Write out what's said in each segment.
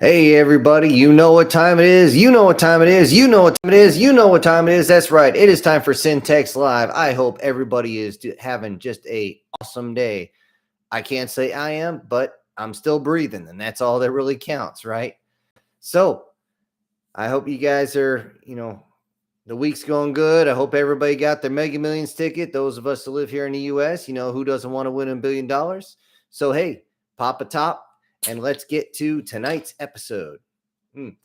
Hey everybody, you know what time it is. You know what time it is. You know what time it is. You know what time it is. That's right. It is time for Syntax Live. I hope everybody is having just a awesome day. I can't say I am, but I'm still breathing, and that's all that really counts, right? So I hope you guys are, the week's going good. I hope everybody got their Mega Millions ticket. Those of us who live here in the U.S., who doesn't want to win $1 billion? So hey, pop a top, and let's get to tonight's episode. Didn't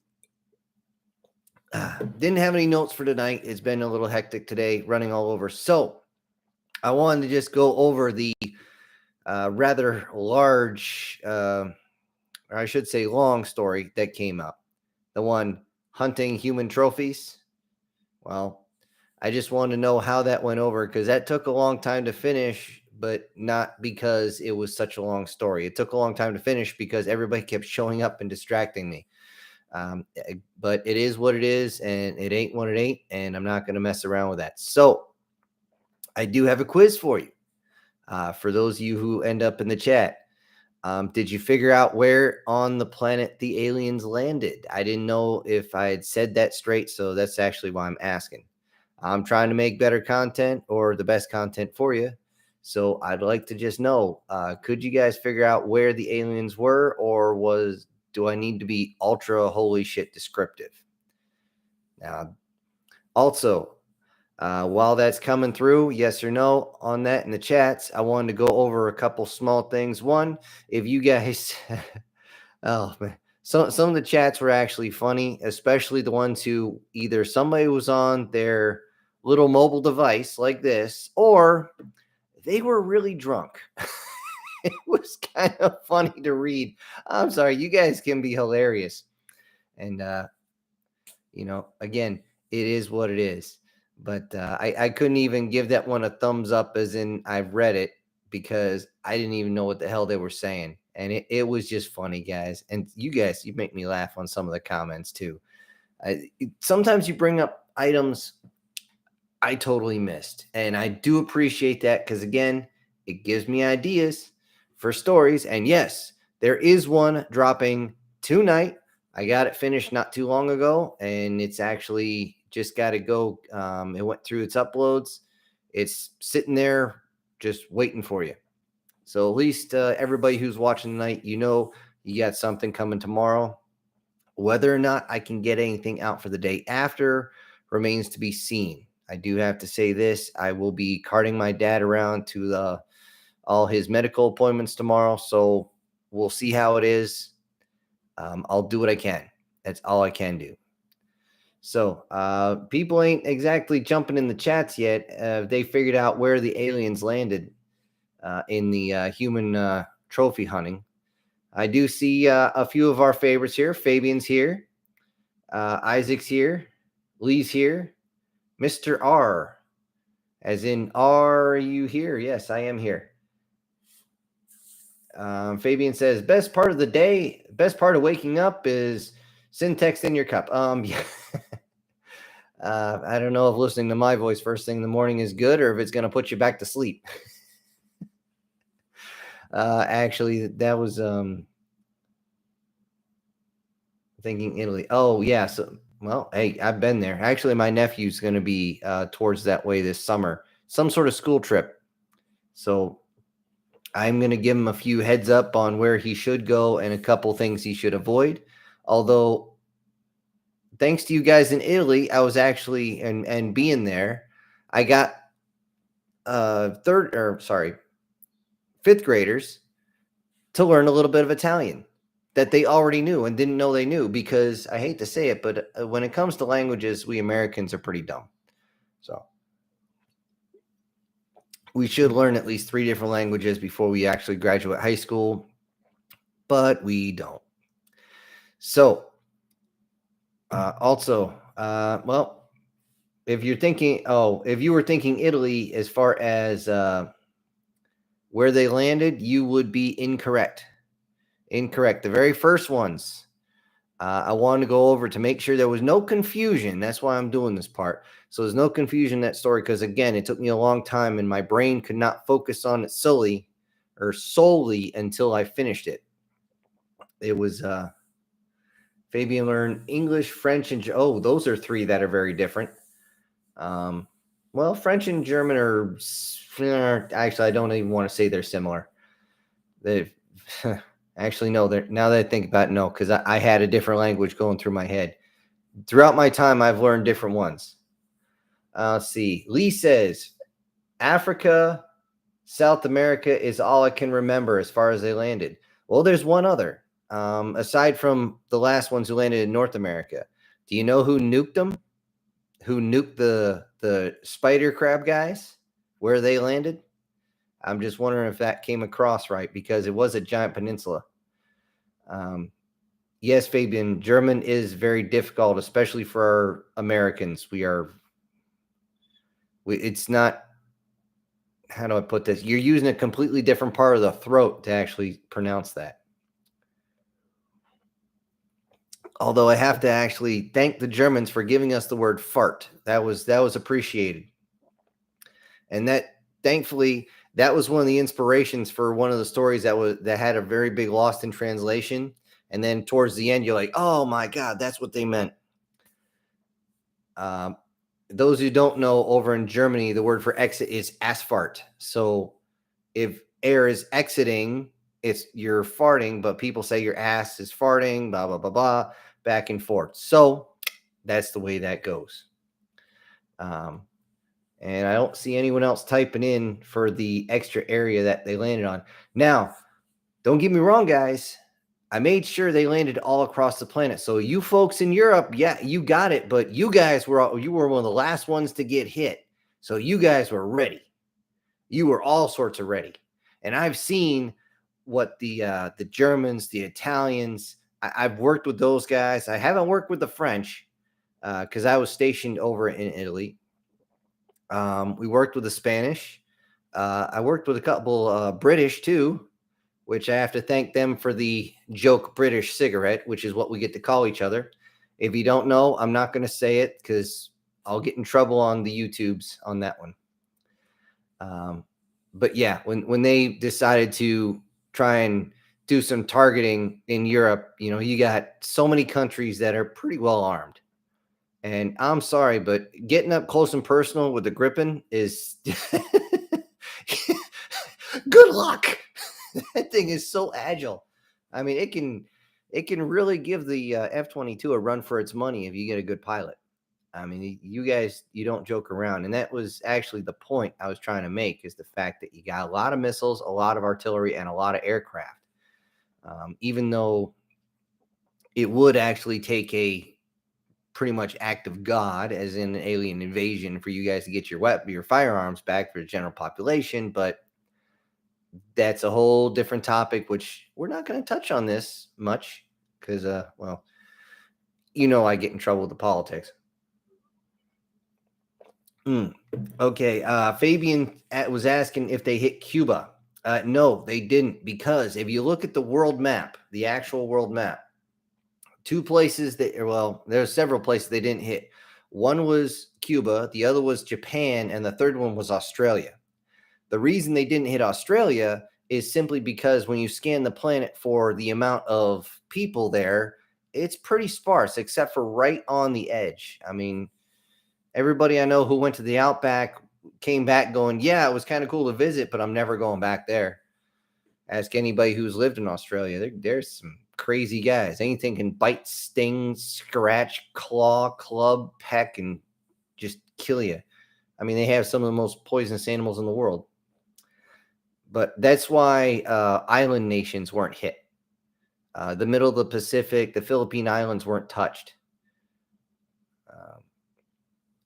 have any notes for tonight. It's been a little hectic today, running all over. So I wanted to just go over the rather large, or I should say long story that came up. The one hunting human trophies. Well, I just wanted to know how that went over because that took a long time to finish, but not because it was such a long story. It took a long time to finish because everybody kept showing up and distracting me. But it is what it is, and it ain't what it ain't, and I'm not going to mess around with that. So I do have a quiz for you. For those of you who end up in the chat, did you figure out where on the planet the aliens landed? I didn't know if I had said that straight, so that's actually why I'm asking. I'm trying to make better content or the best content for you. So I'd like to just know, could you guys figure out where the aliens were, or do I need to be ultra holy shit descriptive? Now, also, while that's coming through, yes or no on that in the chats, I wanted to go over a couple small things. One, if you guys, oh man, some of the chats were actually funny, especially the ones who either somebody was on their little mobile device like this, or they were really drunk. It was kind of funny to read. I'm sorry, you guys can be hilarious. And, again, it is what it is. But I couldn't even give that one a thumbs up as in I've read it because I didn't even know what the hell they were saying. And it was just funny, guys. And you guys, you make me laugh on some of the comments too. Sometimes you bring up items I totally missed. And I do appreciate that because, again, it gives me ideas for stories. And yes, there is one dropping tonight. I got it finished not too long ago, and it's actually just got to go. It went through its uploads. It's sitting there just waiting for you. So at least everybody who's watching tonight, you got something coming tomorrow. Whether or not I can get anything out for the day after remains to be seen. I do have to say this. I will be carting my dad around to all his medical appointments tomorrow. So we'll see how it is. I'll do what I can. That's all I can do. So people ain't exactly jumping in the chats yet. They figured out where the aliens landed in the human trophy hunting. I do see a few of our favorites here. Fabian's here. Isaac's here. Lee's here. Mr. R. As in, are you here? Yes, I am here. Fabian says, best part of the day, best part of waking up is syntax in your cup. Yeah. I don't know if listening to my voice first thing in the morning is good or if it's going to put you back to sleep. Actually, that was thinking Italy. Oh, yeah. So, well, hey, I've been there. Actually, my nephew's going to be towards that way this summer, some sort of school trip. So I'm going to give him a few heads up on where he should go and a couple things he should avoid. Although, thanks to you guys in Italy, I was actually, and being there, I got fifth graders to learn a little bit of Italian that they already knew and didn't know they knew, because I hate to say it, but when it comes to languages, we Americans are pretty dumb. So we should learn at least 3 different languages before we actually graduate high school, but we don't. So well, if you were thinking Italy as far as where they landed, you would be incorrect. Incorrect. The very first ones I wanted to go over to make sure there was no confusion. That's why I'm doing this part. So there's no confusion in that story because, again, it took me a long time and my brain could not focus on it solely until I finished it. It was Fabian learned English, French, and oh, those are three that are very different. Well, French and German are actually, I don't even want to say they're similar. They actually no. They're now that I think about it, no, because I had a different language going through my head. Throughout my time, I've learned different ones. Let's see. Lee says Africa, South America is all I can remember as far as they landed. Well, there's one other. Aside from the last ones who landed in North America, do you know who nuked them? Who nuked the spider crab guys? Where they landed? I'm just wondering if that came across right because it was a giant peninsula. Yes, Fabian, German is very difficult, especially for our Americans. It's not, how do I put this? You're using a completely different part of the throat to actually pronounce that. Although I have to actually thank the Germans for giving us the word fart. That was appreciated. And that, thankfully, that was one of the inspirations for one of the stories that had a very big lost in translation. And then towards the end, you're like, oh my God, that's what they meant. Those who don't know, over in Germany, the word for exit is Asfart. So if air is exiting, you're farting, but people say your ass is farting, blah, blah, blah, blah, back and forth. So that's the way that goes. And I don't see anyone else typing in for the extra area that they landed on. Now, don't get me wrong, guys. I made sure they landed all across the planet. So you folks in Europe, yeah, you got it, but you were one of the last ones to get hit. So you guys were ready. You were all sorts of ready. And I've seen what the Germans, the Italians, I've worked with those guys. I haven't worked with the French because I was stationed over in Italy. We worked with the Spanish. I worked with a couple British too, which I have to thank them for the joke British cigarette, which is what we get to call each other. If you don't know, I'm not going to say it because I'll get in trouble on the YouTubes on that one. But yeah, when they decided to try and do some targeting in Europe, you got so many countries that are pretty well armed. And I'm sorry, but getting up close and personal with the Gripen is good luck. That thing is so agile. I mean, it can really give the F-22 a run for its money if you get a good pilot. I mean, you guys, you don't joke around. And that was actually the point I was trying to make, is the fact that you got a lot of missiles, a lot of artillery, and a lot of aircraft. Even though it would actually take a pretty much act of God, as in an alien invasion, for you guys to get your firearms back for the general population. But that's a whole different topic, which we're not going to touch on this much because, well, I get in trouble with the politics. Okay. Fabian was asking if they hit Cuba. No, they didn't, because if you look at the world map, the actual world map, two places there's several places they didn't hit. One was Cuba, the other was Japan, and the third one was Australia. The reason they didn't hit Australia is simply because when you scan the planet for the amount of people there, it's pretty sparse, except for right on the edge. I mean, everybody I know who went to the Outback came back going, yeah, it was kind of cool to visit, but I'm never going back there. Ask anybody who's lived in Australia. There's some crazy guys. Anything can bite, sting, scratch, claw, club, peck, and just kill you. I mean, they have some of the most poisonous animals in the world. But that's why island nations weren't hit. The middle of the Pacific, the Philippine Islands weren't touched.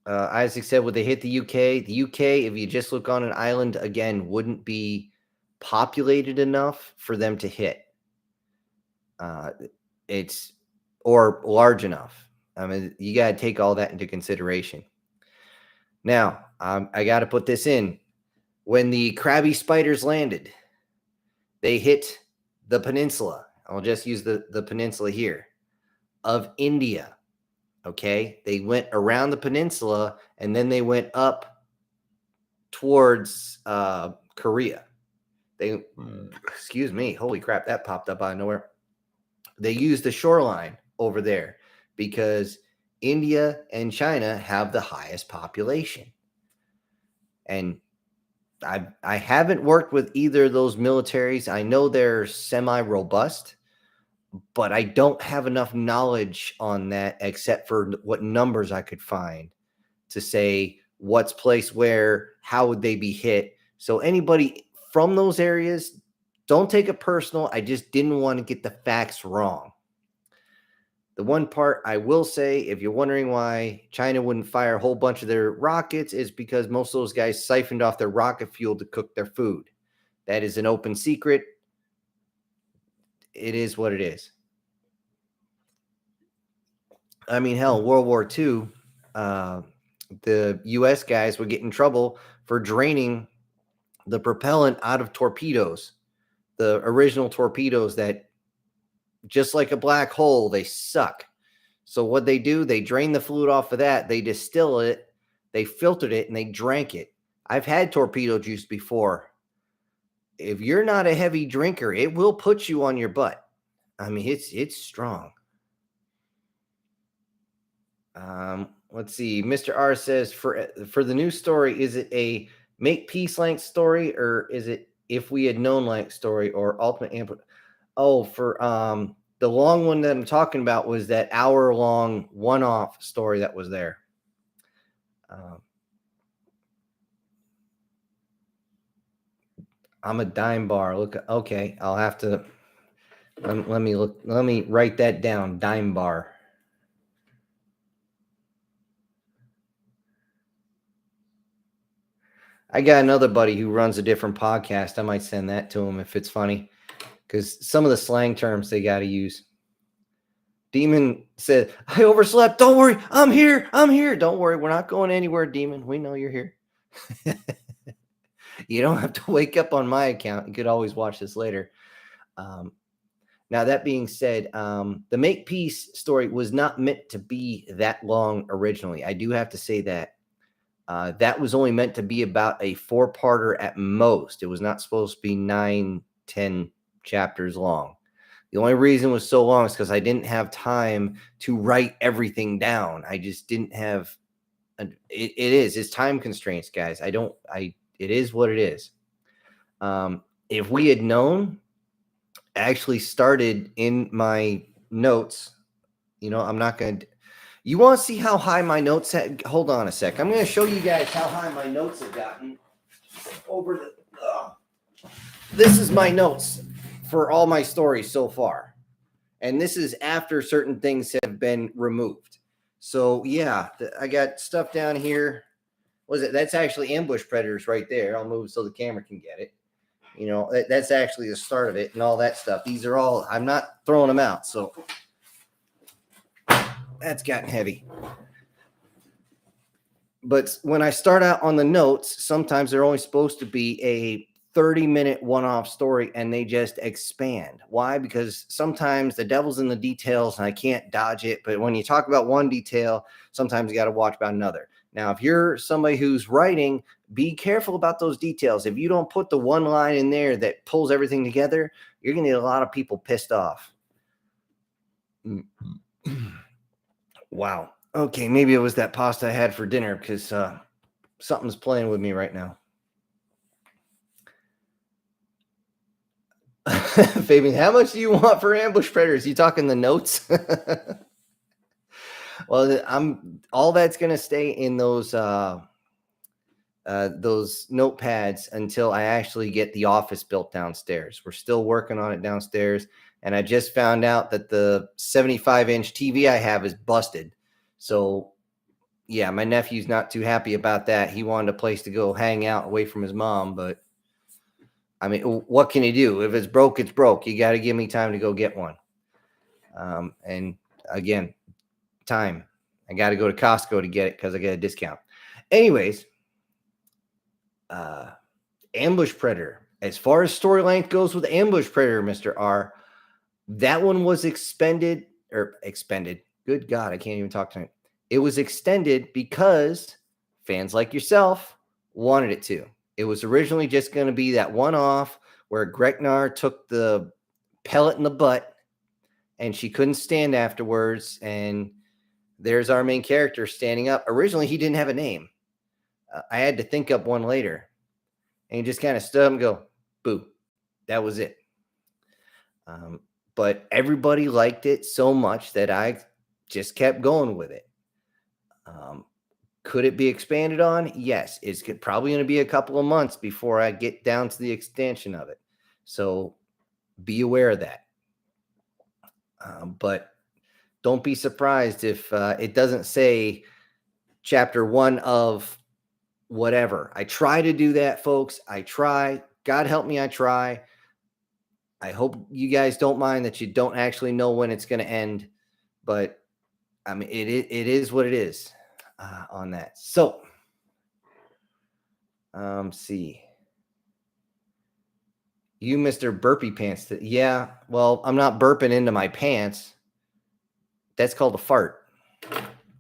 Isaac said, would they hit the UK? The UK, if you just look on an island, again, wouldn't be populated enough for them to hit. It's or large enough. I mean, you got to take all that into consideration. Now, I got to put this in. When the crabby spiders landed, they hit the peninsula. I'll just use the peninsula here of India. Okay, they went around the peninsula and then they went up towards Korea. Excuse me, holy crap, that popped up out of nowhere. They used the shoreline over there because India and China have the highest population. And I haven't worked with either of those militaries. I know they're semi-robust, but I don't have enough knowledge on that except for what numbers I could find to say what's placed where, how would they be hit. So anybody from those areas, don't take it personal. I just didn't want to get the facts wrong. The one part I will say, if you're wondering why China wouldn't fire a whole bunch of their rockets, is because most of those guys siphoned off their rocket fuel to cook their food. That is an open secret. It is what it is. I mean, hell, World War II, the U.S. guys would get in trouble for draining the propellant out of torpedoes, the original torpedoes that, just like a black hole, they suck. So what they do, they drain the fluid off of that, they distill it, they filtered it, and they drank it. I've had torpedo juice before. If you're not a heavy drinker, it will put you on your butt. I mean, it's strong. Let's see. Mr. R says, for the new story, is it a make peace length story, or is it if we had known length story, or ultimate input? Oh, for the long one that I'm talking about was that hour-long one-off story that was there. I'm a dime bar. Look, okay, I'll have to let me look. Let me write that down. Dime bar. I got another buddy who runs a different podcast. I might send that to him if it's funny, because some of the slang terms they got to use. Demon said, I overslept. Don't worry. I'm here. I'm here. Don't worry. We're not going anywhere, Demon. We know you're here. You don't have to wake up on my account. You could always watch this later. Now, that being said, the Make Peace story was not meant to be that long originally. I do have to say that. That was only meant to be about a 4-parter at most. It was not supposed to be 9, 10 chapters long. The only reason it was so long is because I didn't have time to write everything down. I just didn't have. It's time constraints, guys. It is what it is. If we had known, I actually started in my notes. I'm not going to. You want to see how high my notes had? Hold on a sec. I'm going to show you guys how high my notes have gotten over the. This is my notes for all my stories so far. And this is after certain things have been removed. So, yeah, I got stuff down here. What is it? That's actually ambush predators right there. I'll move so the camera can get it. That's actually the start of it and all that stuff. These are all, I'm not throwing them out. So that's gotten heavy. But when I start out on the notes, sometimes they're only supposed to be a 30-minute one-off story, and they just expand. Why? Because sometimes the devil's in the details, and I can't dodge it. But when you talk about one detail, sometimes you got to watch about another. Now, if you're somebody who's writing, be careful about those details. If you don't put the one line in there that pulls everything together, you're going to get a lot of people pissed off. Wow. Okay, maybe it was that pasta I had for dinner, because something's playing with me right now. Fabian, how much do you want for ambush predators? You talking the notes? Well, all that's going to stay in those notepads until I actually get the office built downstairs. We're still working on it downstairs, and I just found out that the 75-inch TV I have is busted. So, yeah, my nephew's not too happy about that. He wanted a place to go hang out away from his mom, but I mean, what can you do? If it's broke, it's broke. You got to give me time to go get one. And again, time. I got to go to Costco to get it because I get a discount. Anyways, Ambush Predator. As far as story length goes with Ambush Predator, Mr. R, that one was expended. Good God, I can't even talk tonight. It was extended because fans like yourself wanted it to. It was originally just going to be that one-off where Greknar took the pellet in the butt and she couldn't stand afterwards. And there's our main character standing up. Originally, he didn't have a name. I had to think up one later, and he just kind of stood up and go, "Boo." That was it. But everybody liked it so much that I just kept going with it. Could it be expanded on? Yes. It's probably going to be a couple of months before I get down to the extension of it. So be aware of that. But don't be surprised if it doesn't say chapter 1 of whatever. I try to do that, folks. I try. God help me, I try. I hope you guys don't mind that you don't actually know when it's going to end. But I mean, it is what it is on that. So, see. You, Mr. Burpee Pants. Yeah, well, I'm not burping into my pants. That's called a fart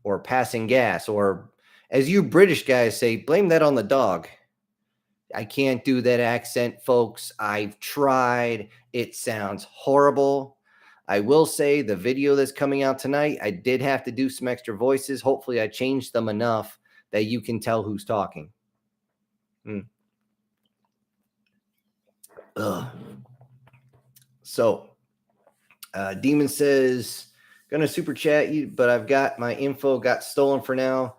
or passing gas, or as you British guys say, blame that on the dog. I can't do that accent, folks. I've tried. It sounds horrible. I will say the video that's coming out tonight, I did have to do some extra voices. Hopefully I changed them enough that you can tell who's talking. So, Demon says, gonna super chat you, but I've got my info got stolen for now.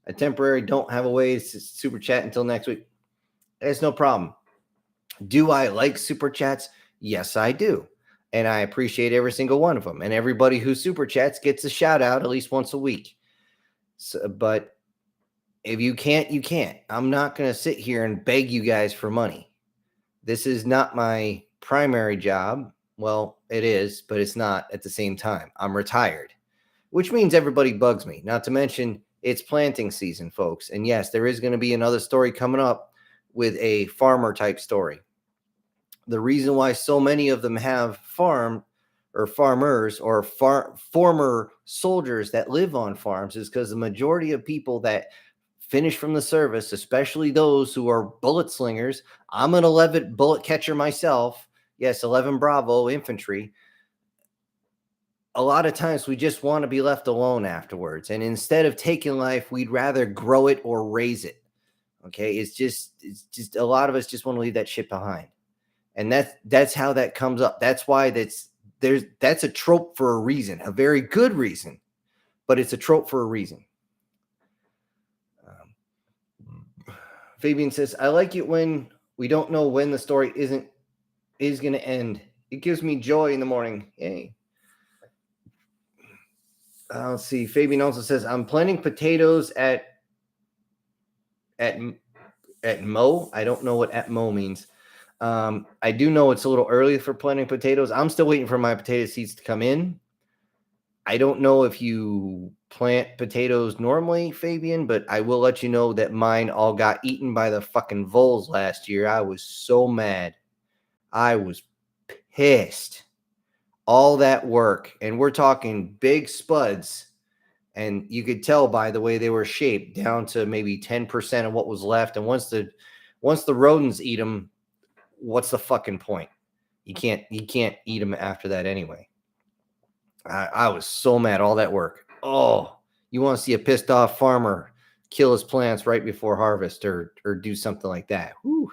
I temporarily don't have a way to super chat until next week. It's no problem. Do I like super chats? Yes, I do. And I appreciate every single one of them. And everybody who super chats gets a shout out at least once a week. So, but if you can't, you can't. I'm not going to sit here and beg you guys for money. This is not my primary job. Well, it is, but it's not at the same time. I'm retired, which means everybody bugs me. Not to mention it's planting season, folks. And yes, there is going to be another story coming up with a farmer type story. The reason why so many of them have farm or farmers or former soldiers that live on farms is because the majority of people that finish from the service, especially those who are bullet slingers. I'm an 11 bullet catcher myself. Yes, 11 Bravo infantry. A lot of times we just want to be left alone afterwards. And instead of taking life, we'd rather grow it or raise it. Okay. It's just a lot of us just want to leave that shit behind. And that's how that comes up. That's why that's a trope for a reason, a very good reason, but it's a trope for a reason. Fabian says, I like it when we don't know when the story is going to end. It gives me joy in the morning. Yay. Let's see. Fabian also says, I'm planting potatoes at Mo. I don't know what at Mo means. I do know it's a little early for planting potatoes. I'm still waiting for my potato seeds to come in. I don't know if you plant potatoes normally, Fabian, but I will let you know that mine all got eaten by the fucking voles last year. I was so mad. I was pissed. All that work, and we're talking big spuds, and you could tell by the way they were shaped down to maybe 10% of what was left. And once the rodents eat them, what's the fucking point? You can't eat them after that anyway. I was so mad. All that work. Oh, you want to see a pissed off farmer kill his plants right before harvest or do something like that? Whew.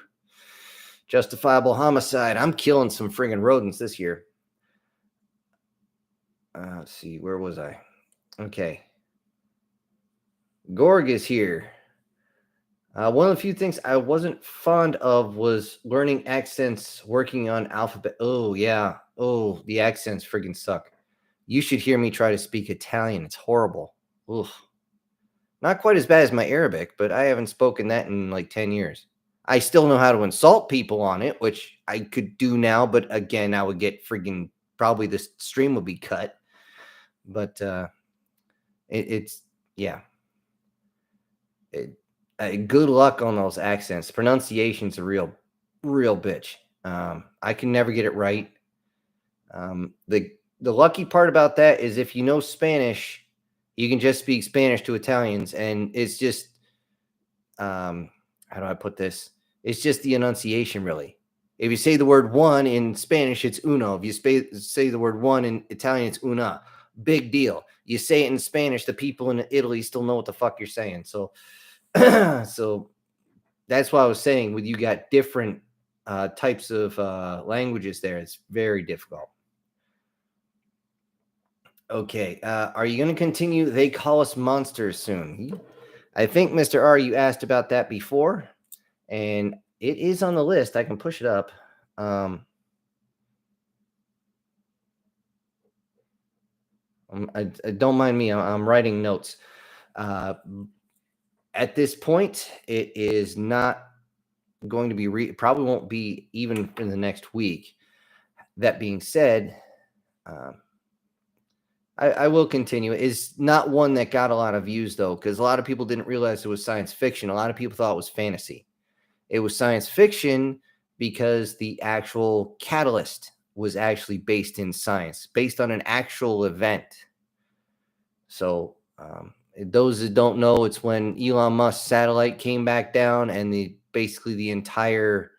Justifiable homicide. I'm killing some friggin' rodents this year. Let's see. Where was I? Okay. Gorg is here. One of the few things I wasn't fond of was learning accents working on alphabet. Oh, yeah. Oh, the accents friggin' suck. You should hear me try to speak Italian. It's horrible. Oof. Not quite as bad as my Arabic, but I haven't spoken that in like 10 years. I still know how to insult people on it, which I could do now, but again, I would get friggin' probably this stream would be cut. But it's yeah. Good luck on those accents. Pronunciation's a real bitch. I can never get it right. The lucky part about that is if you know Spanish, you can just speak Spanish to Italians, and it's just how do I put this? It's just the enunciation, really. If you say the word one in Spanish, it's uno. If you say the word one in Italian, it's una. Big deal. You say it in Spanish, the people in Italy still know what the fuck you're saying. So, so that's why I was saying with you got different types of languages there. It's very difficult. Okay. Are you going to continue? They call us monsters soon. I think, Mr. R, you asked about that before, and it is on the list. I can push it up. Don't mind me. I'm writing notes. At this point, it is not going to be probably won't be even in the next week. That being said, I will continue. It's not one that got a lot of views though, because a lot of people didn't realize it was science fiction. A lot of people thought it was fantasy. It was science fiction because the actual catalyst was actually based in science, based on an actual event. So those that don't know, it's when Elon Musk's satellite came back down and basically the entire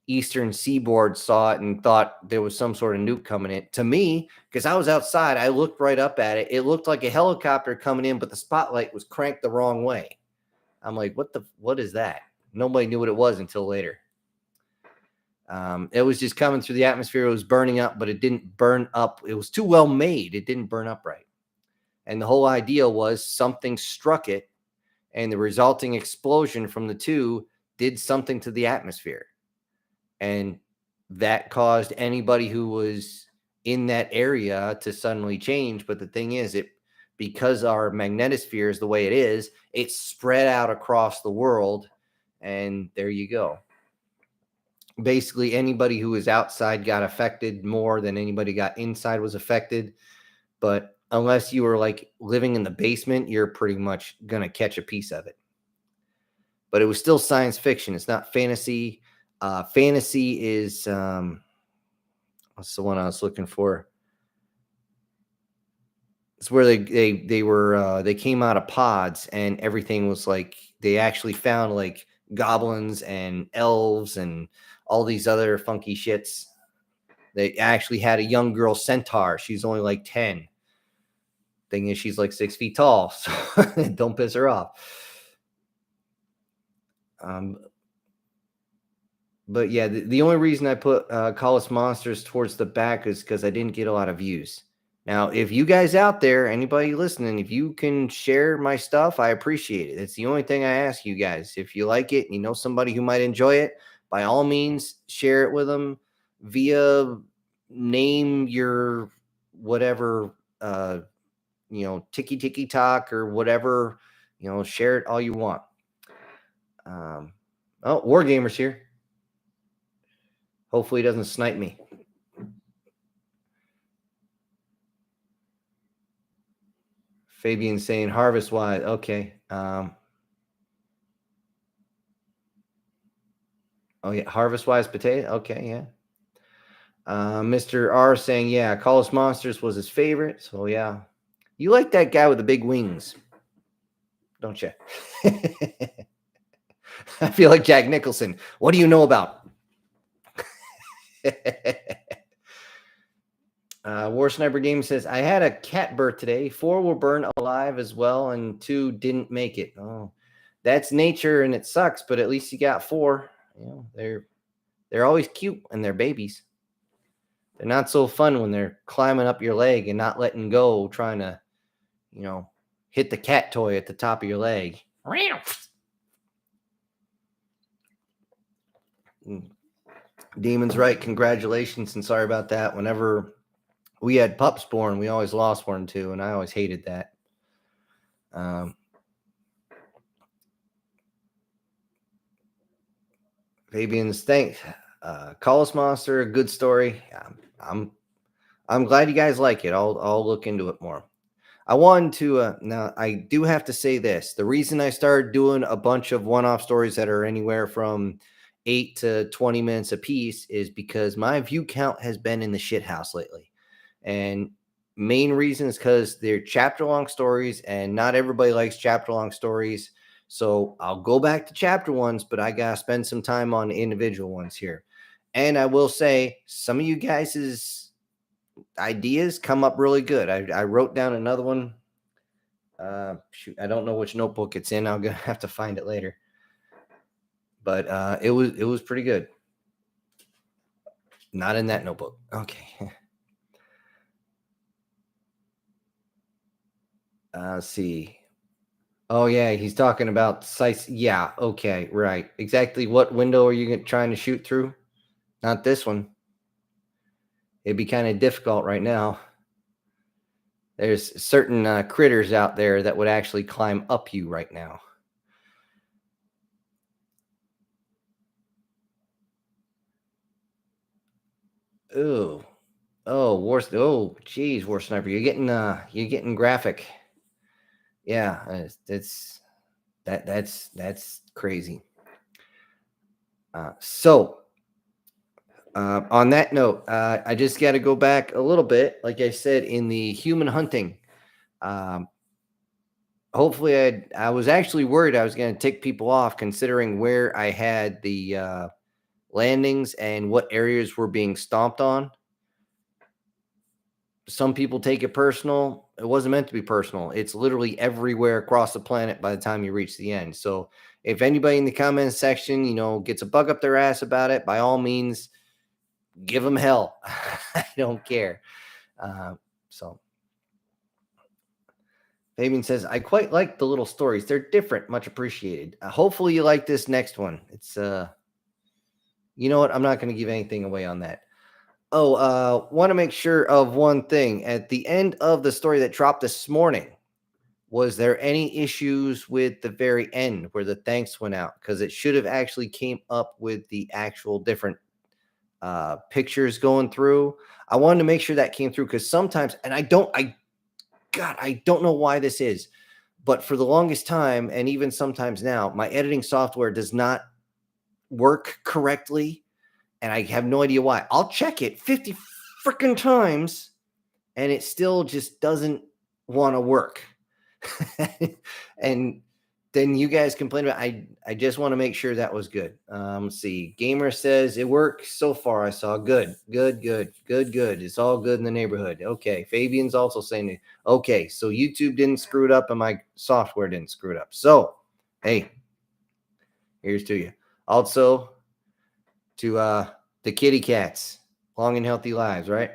eastern seaboard saw it and thought there was some sort of nuke coming in. To me, because I was outside, I looked right up at it. It looked like a helicopter coming in, but the spotlight was cranked the wrong way. I'm like, what is that? Nobody knew what it was until later. It was just coming through the atmosphere. It was burning up, but it didn't burn up. It was too well made. It didn't burn up right. And the whole idea was something struck it, and the resulting explosion from the two did something to the atmosphere. And that caused anybody who was in that area to suddenly change. But the thing is, because our magnetosphere is the way it is, it's spread out across the world. And there you go. Basically, anybody who was outside got affected more than anybody got inside was affected. But unless you were like living in the basement, you're pretty much going to catch a piece of it. But it was still science fiction. It's not fantasy. Fantasy is what's the one I was looking for? It's where they came out of pods and everything was like they actually found like goblins and elves and all these other funky shits. They actually had a young girl centaur. She's only like 10. Thing is, she's like 6 feet tall, so don't piss her off. But yeah, the only reason I put Call Us Monsters towards the back is because I didn't get a lot of views. Now, if you guys out there, anybody listening, if you can share my stuff, I appreciate it. It's the only thing I ask you guys. If you like it and you know somebody who might enjoy it, by all means, share it with them via name your whatever, tiki talk or whatever, share it all you want. Wargamer's here. Hopefully he doesn't snipe me. Fabian saying harvest wise. Okay. Oh yeah, harvest wise potato. Okay, yeah. Mr. R saying, yeah, Call Us Monsters was his favorite. So yeah. You like that guy with the big wings, don't you? I feel like Jack Nicholson. What do you know about? War Sniper Game says, I had a cat birth today. 4 were burned alive as well, and 2 didn't make it. Oh, that's nature and it sucks, but at least you got 4. They're always cute and they're babies. They're not so fun when they're climbing up your leg and not letting go, trying to, hit the cat toy at the top of your leg. Demon's right. Congratulations and sorry about that. Whenever we had pups born, we always lost one too, and I always hated that. Fabian's thanks. Call Us Monster, a good story. I'm glad you guys like it. I'll look into it more. I wanted to now I do have to say this. The reason I started doing a bunch of one-off stories that are anywhere from 8 to 20 minutes a piece is because my view count has been in the shit house lately. And main reason is because they're chapter long stories and not everybody likes chapter long stories. So I'll go back to chapter ones, but I gotta spend some time on individual ones here. And I will say, some of you guys' ideas come up really good. I wrote down another one. Shoot, I don't know which notebook it's in. I'm gonna have to find it later. But it was pretty good. Not in that notebook. Okay. Let's see. Oh yeah, he's talking about size. Yeah. Okay. Right. Exactly. What window are you trying to shoot through? Not this one. It'd be kind of difficult right now. There's certain critters out there that would actually climb up you right now. Ooh. Oh, war. Oh, geez, war sniper. You're getting graphic. Yeah, that's crazy. On that note, I just got to go back a little bit. Like I said, in the human hunting, um, hopefully I was actually worried I was going to tick people off, considering where I had the landings and what areas were being stomped on. Some people take it personal. It wasn't meant to be personal. It's literally everywhere across the planet by the time you reach the end. So if anybody in the comments section, gets a bug up their ass about it, by all means, give them hell. I don't care. So Fabian says, I quite like the little stories. They're different, much appreciated. Hopefully you like this next one. It's you know what? I'm not going to give anything away on that. Oh, want to make sure of one thing. At the end of the story that dropped this morning, was there any issues with the very end where the thanks went out? Because it should have actually came up with the actual different pictures going through. I wanted to make sure that came through, because sometimes, and I don't know why this is, but for the longest time, and even sometimes now, my editing software does not work correctly, and I have no idea why. I'll check it 50 freaking times, and it still just doesn't want to work. And then you guys complain about. I just want to make sure that was good. Let's see. Gamer says it works so far. I saw good. It's all good in the neighborhood. Okay. Fabian's also saying, okay, so YouTube didn't screw it up and my software didn't screw it up. So, hey, here's to you. Also, to the kitty cats, long and healthy lives, right?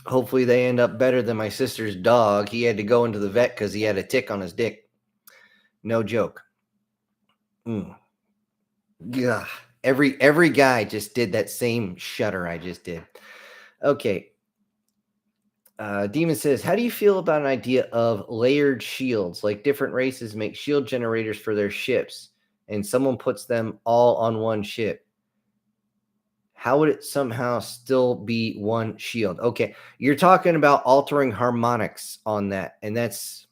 Hopefully they end up better than my sister's dog. He had to go into the vet because he had a tick on his dick. No joke. Yeah. Every guy just did that same shudder I just did. Okay. Demon says, how do you feel about an idea of layered shields? Like different races make shield generators for their ships, and someone puts them all on one ship. How would it somehow still be one shield? Okay, you're talking about altering harmonics on that, and that's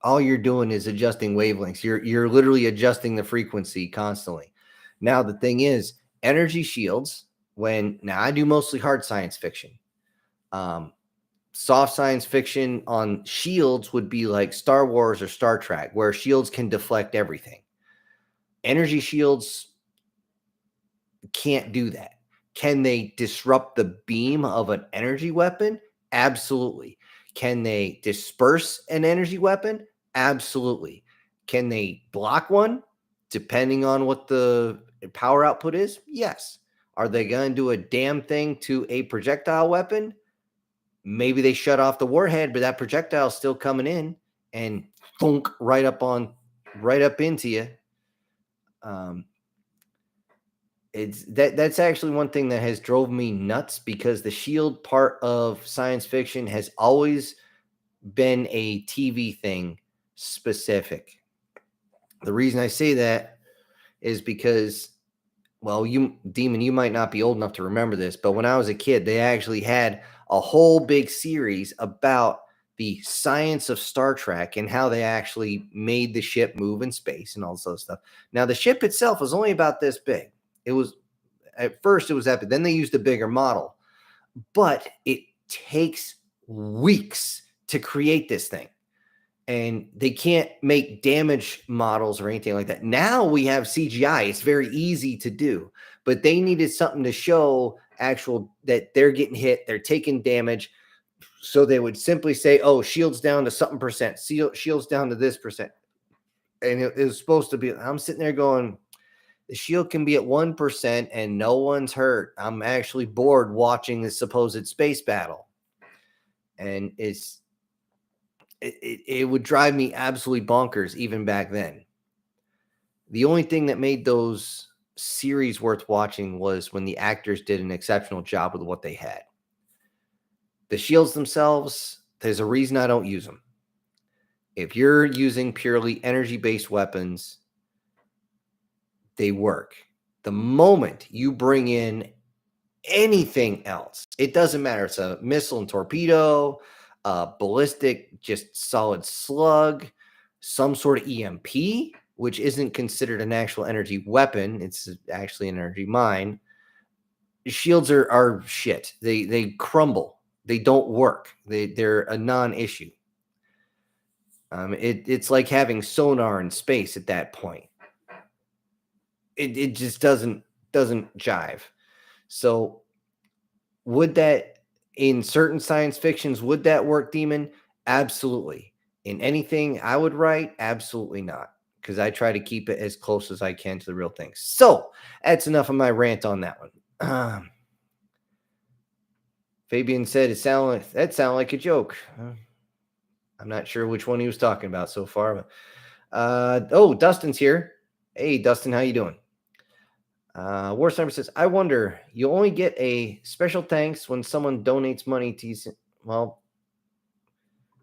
all you're doing is adjusting wavelengths. You're literally adjusting the frequency constantly. Now the thing is, energy shields. Now I do mostly hard science fiction. Soft science fiction on shields would be like Star Wars or Star Trek, where shields can deflect everything. Energy shields can't do that. Can they disrupt the beam of an energy weapon? Absolutely. Can they disperse an energy weapon? Absolutely. Can they block one? Depending on what the power output is? Yes. Are they going to do a damn thing to a projectile weapon? Maybe they shut off the warhead, but that projectile is still coming in and thunk right up into you. That's actually one thing that has drove me nuts, because the shield part of science fiction has always been a TV thing specific. The reason I say that is because, well, Demon, you might not be old enough to remember this, but when I was a kid, they actually had a whole big series about the science of Star Trek and how they actually made the ship move in space and all this other stuff. Now, the ship itself was only about this big. At first it was epic. Then they used a bigger model, but it takes weeks to create this thing. and they can't make damage models or anything like that. Now we have CGI. It's very easy to do, but they needed something to show actual that they're getting hit, they're taking damage. So they would simply say, oh, shields down to something percent, shields down to this percent. And it was supposed to be, I'm sitting there going, the shield can be at 1% and no one's hurt. I'm actually bored watching this supposed space battle. And it would drive me absolutely bonkers even back then. The only thing that made those series worth watching was when the actors did an exceptional job with what they had. The shields themselves, there's a reason I don't use them. If you're using purely energy-based weapons, they work. The moment you bring in anything else, it doesn't matter. It's a missile and torpedo, ballistic, just solid slug, some sort of EMP, which isn't considered an actual energy weapon. It's actually an energy mine. Shields are shit. They crumble. They don't work. They're a non-issue. It's like having sonar in space at that point. It just doesn't jive. So would that, in certain science fictions, would that work, Demon? Absolutely. In anything I would write, absolutely not, because I try to keep it as close as I can to the real thing. So that's enough of my rant on that one. Fabian said that sounded like a joke. I'm not sure which one he was talking about so far. But, oh, Dustin's here. Hey, Dustin, how you doing? War Sniper says, I wonder, you only get a special thanks when someone donates money to you. Well,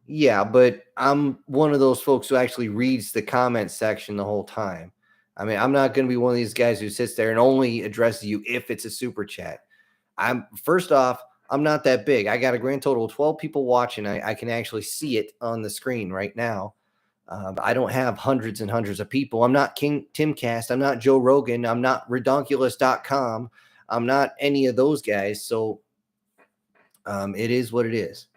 yeah, but I'm one of those folks who actually reads the comment section the whole time. I mean, I'm not going to be one of these guys who sits there and only addresses you if it's a super chat. First off, I'm not that big. I got a grand total of 12 people watching. I can actually see it on the screen right now. I don't have hundreds and hundreds of people. I'm not King Timcast. I'm not Joe Rogan. I'm not redonkulous.com. I'm not any of those guys. So it is what it is.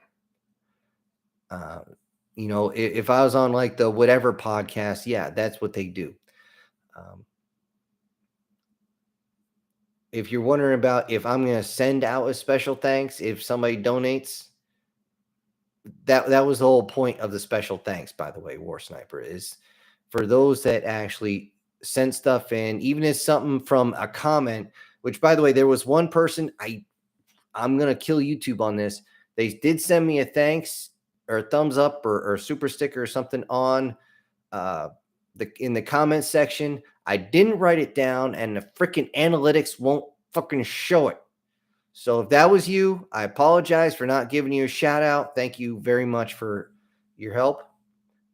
If I was on like the whatever podcast, yeah, that's what they do. If you're wondering about if I'm going to send out a special thanks, if somebody donates, that was the whole point of the special thanks, by the way, War Sniper, is for those that actually send stuff in, even if something from a comment, which, by the way, there was one person, I'm going to kill YouTube on this. They did send me a thanks or a thumbs up or super sticker or something on in the comment section. I didn't write it down, and the freaking analytics won't fucking show it. So if that was you, I apologize for not giving you a shout out. Thank you very much for your help.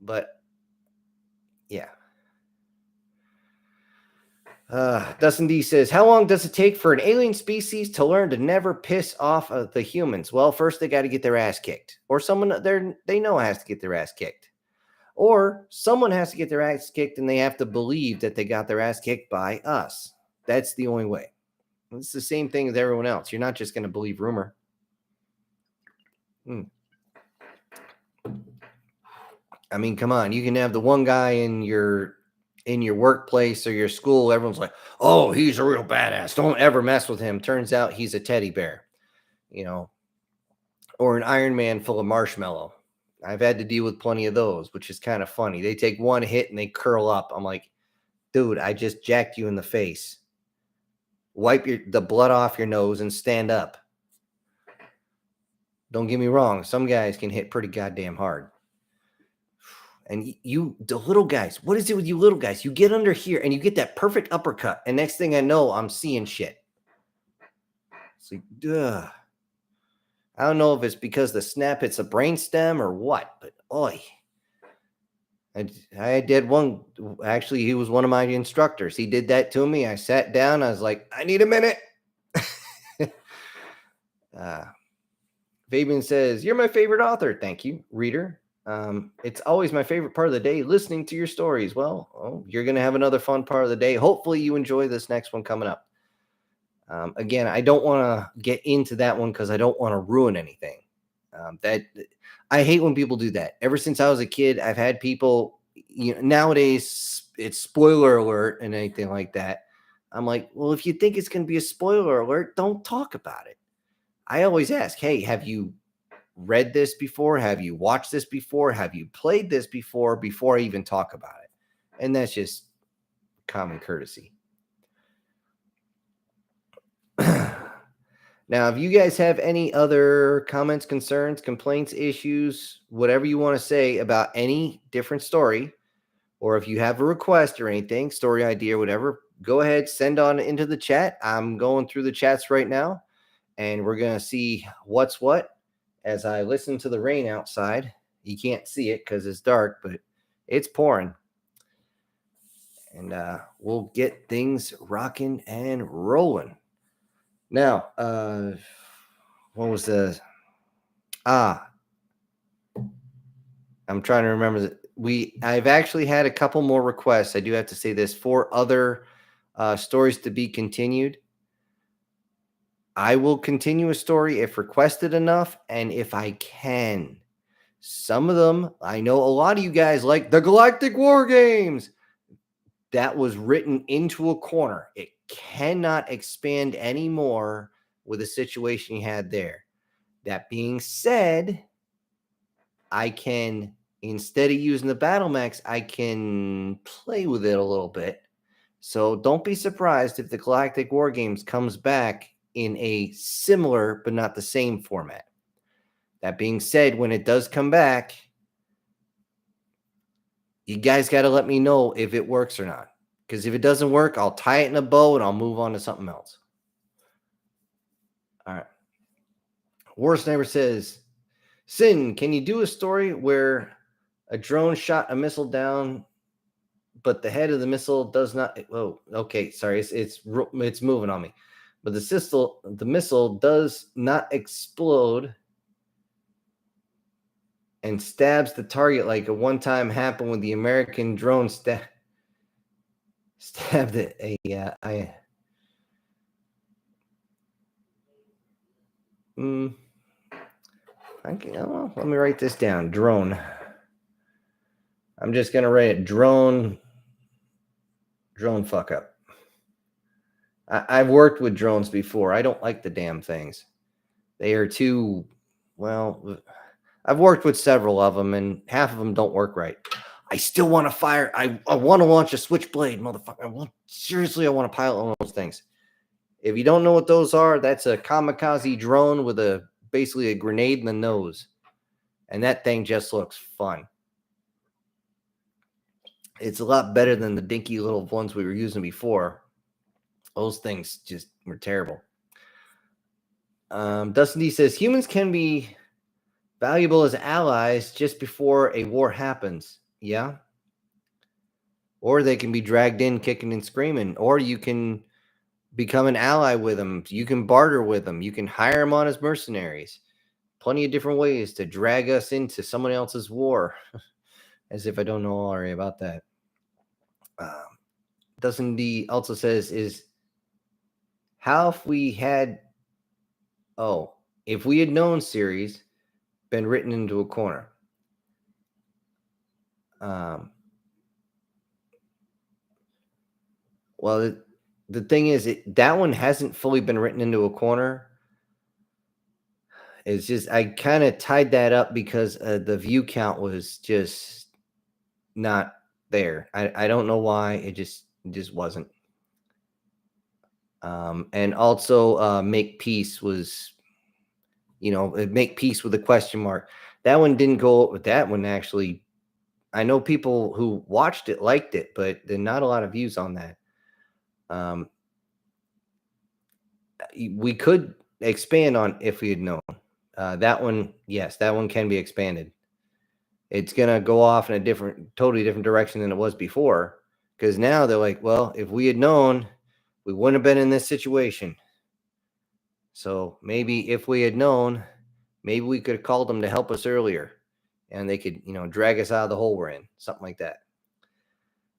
But yeah. Dustin D says, how long does it take for an alien species to learn to never piss off the humans? Well, first they got to get their ass kicked, or someone they know has to get their ass kicked, or someone has to get their ass kicked and they have to believe that they got their ass kicked by us. That's the only way. It's the same thing as everyone else. You're not just going to believe rumor. I mean, come on. You can have the one guy in your workplace or your school. Everyone's like, oh, he's a real badass. Don't ever mess with him. Turns out he's a teddy bear, or an Iron Man full of marshmallow. I've had to deal with plenty of those, which is kind of funny. They take one hit and they curl up. I'm like, dude, I just jacked you in the face. Wipe the blood off your nose and stand up. Don't get me wrong. Some guys can hit pretty goddamn hard. And the little guys, what is it with you little guys? You get under here and you get that perfect uppercut. And next thing I know, I'm seeing shit. It's like, duh. I don't know if it's because the snap hits a brainstem or what, but oi. I did one. Actually, he was one of my instructors. He did that to me. I sat down. I was like, I need a minute. Fabian says, you're my favorite author. Thank you, reader. It's always my favorite part of the day, listening to your stories. Well, you're going to have another fun part of the day. Hopefully you enjoy this next one coming up. Again, I don't want to get into that one because I don't want to ruin anything. That I hate when people do that. Ever since I was a kid, I've had people, nowadays it's spoiler alert and anything like that. I'm like, well, if you think it's going to be a spoiler alert, don't talk about it. I always ask, hey, have you read this before? Have you watched this before? Have you played this before I even talk about it? And that's just common courtesy. Now, if you guys have any other comments, concerns, complaints, issues, whatever you want to say about any different story, or if you have a request or anything, story idea, whatever, go ahead, send on into the chat. I'm going through the chats right now, and we're going to see what's what as I listen to the rain outside. You can't see it because it's dark, but it's pouring. And we'll get things rocking and rolling. Now, what was the... I'm trying to remember that I've actually had a couple more requests. I do have to say this, 4 other stories to be continued. I will continue a story if requested enough and if I can. Some of them, I know a lot of you guys like the Galactic War Games. That was written into a corner. It cannot expand anymore with the situation you had there. That being said, I can, instead of using the battle max, I can play with it a little bit. So don't be surprised if the Galactic War Games comes back in a similar but not the same format. That being said, when it does come back, you guys got to let me know if it works or not. Because if it doesn't work, I'll tie it in a bow and I'll move on to something else. All right. War Sniper says, Sin, can you do a story where a drone shot a missile down, but the head of the missile does not... Oh, okay. Sorry. It's moving on me. But the missile does not explode and stabs the target like a one-time happened with the American drone stabbed it. Let me write this down. Drone. I'm just gonna write it. Drone fuck up. I've worked with drones before. I don't like the damn things. They are too... Well, I've worked with several of them, and half of them don't work right. I still want to fire. I want to launch a switchblade, motherfucker. Seriously, I want to pilot one of those things. If you don't know what those are, that's a kamikaze drone with basically a grenade in the nose. And that thing just looks fun. It's a lot better than the dinky little ones we were using before. Those things just were terrible. Dustin D says, humans can be valuable as allies just before a war happens. Yeah. Or they can be dragged in kicking and screaming. Or you can become an ally with them. You can barter with them. You can hire them on as mercenaries. Plenty of different ways to drag us into someone else's war. As if I don't know already about that. Dustin D also says, if we had known series been written into a corner. Well, the thing is, that one hasn't fully been written into a corner. It's just, I kind of tied that up because the view count was just not there. I don't know why. It just wasn't. And also Make Peace was, Make Peace with a question mark. That one didn't go. That one actually, I know people who watched it liked it, but there's not a lot of views on that. We could expand on If We Had Known. That one, yes, that one can be expanded. It's gonna go off in a totally different direction than it was before, because now they're like, well, if we had known, we wouldn't have been in this situation. So maybe if we had known, maybe we could have called them to help us earlier, and they could, drag us out of the hole we're in, something like that.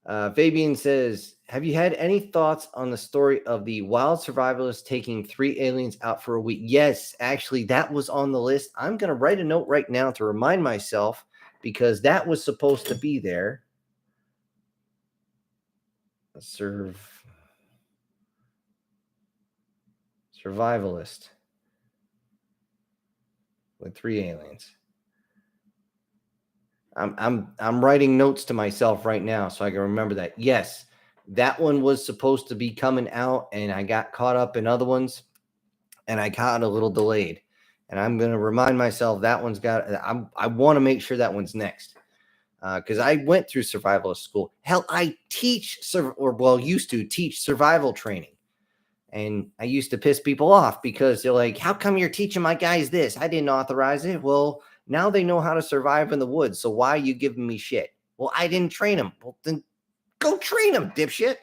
Fabian says, have you had any thoughts on the story of the wild survivalist taking 3 aliens out for a week? Yes, actually, that was on the list. I'm going to write a note right now to remind myself because that was supposed to be there. Survivalist with 3 aliens. I'm writing notes to myself right now so I can remember that. Yes, that one was supposed to be coming out, and I got caught up in other ones, and I got a little delayed. And I'm going to remind myself that one's got. I want to make sure that one's next because I went through survivalist school. Hell, I used to teach survival training. And I used to piss people off because they're like, how come you're teaching my guys this? I didn't authorize it. Well, now they know how to survive in the woods. So why are you giving me shit? Well, I didn't train them. Well, then go train them, dipshit.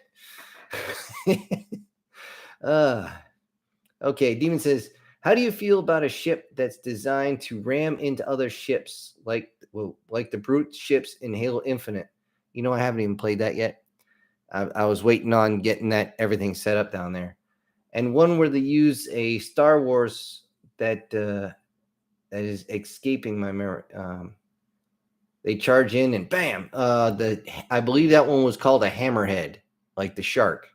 Okay, Demon says, how do you feel about a ship that's designed to ram into other ships like the brute ships in Halo Infinite? You know, I haven't even played that yet. I was waiting on getting everything set up down there. And one where they use a Star Wars that is escaping my memory. They charge in and bam. I believe that one was called a hammerhead, like the shark.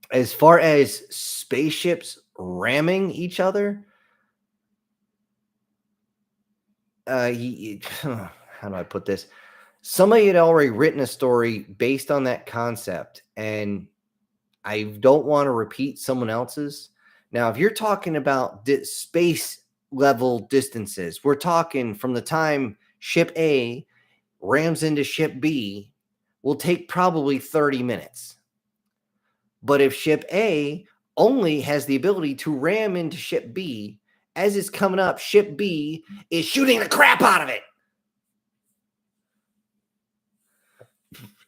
As far as spaceships ramming each other, how do I put this? Somebody had already written a story based on that concept, and I don't want to repeat someone else's. Now, if you're talking about space level distances, we're talking from the time ship A rams into ship B will take probably 30 minutes. But if ship A only has the ability to ram into ship B, as it's coming up, ship B is shooting the crap out of it.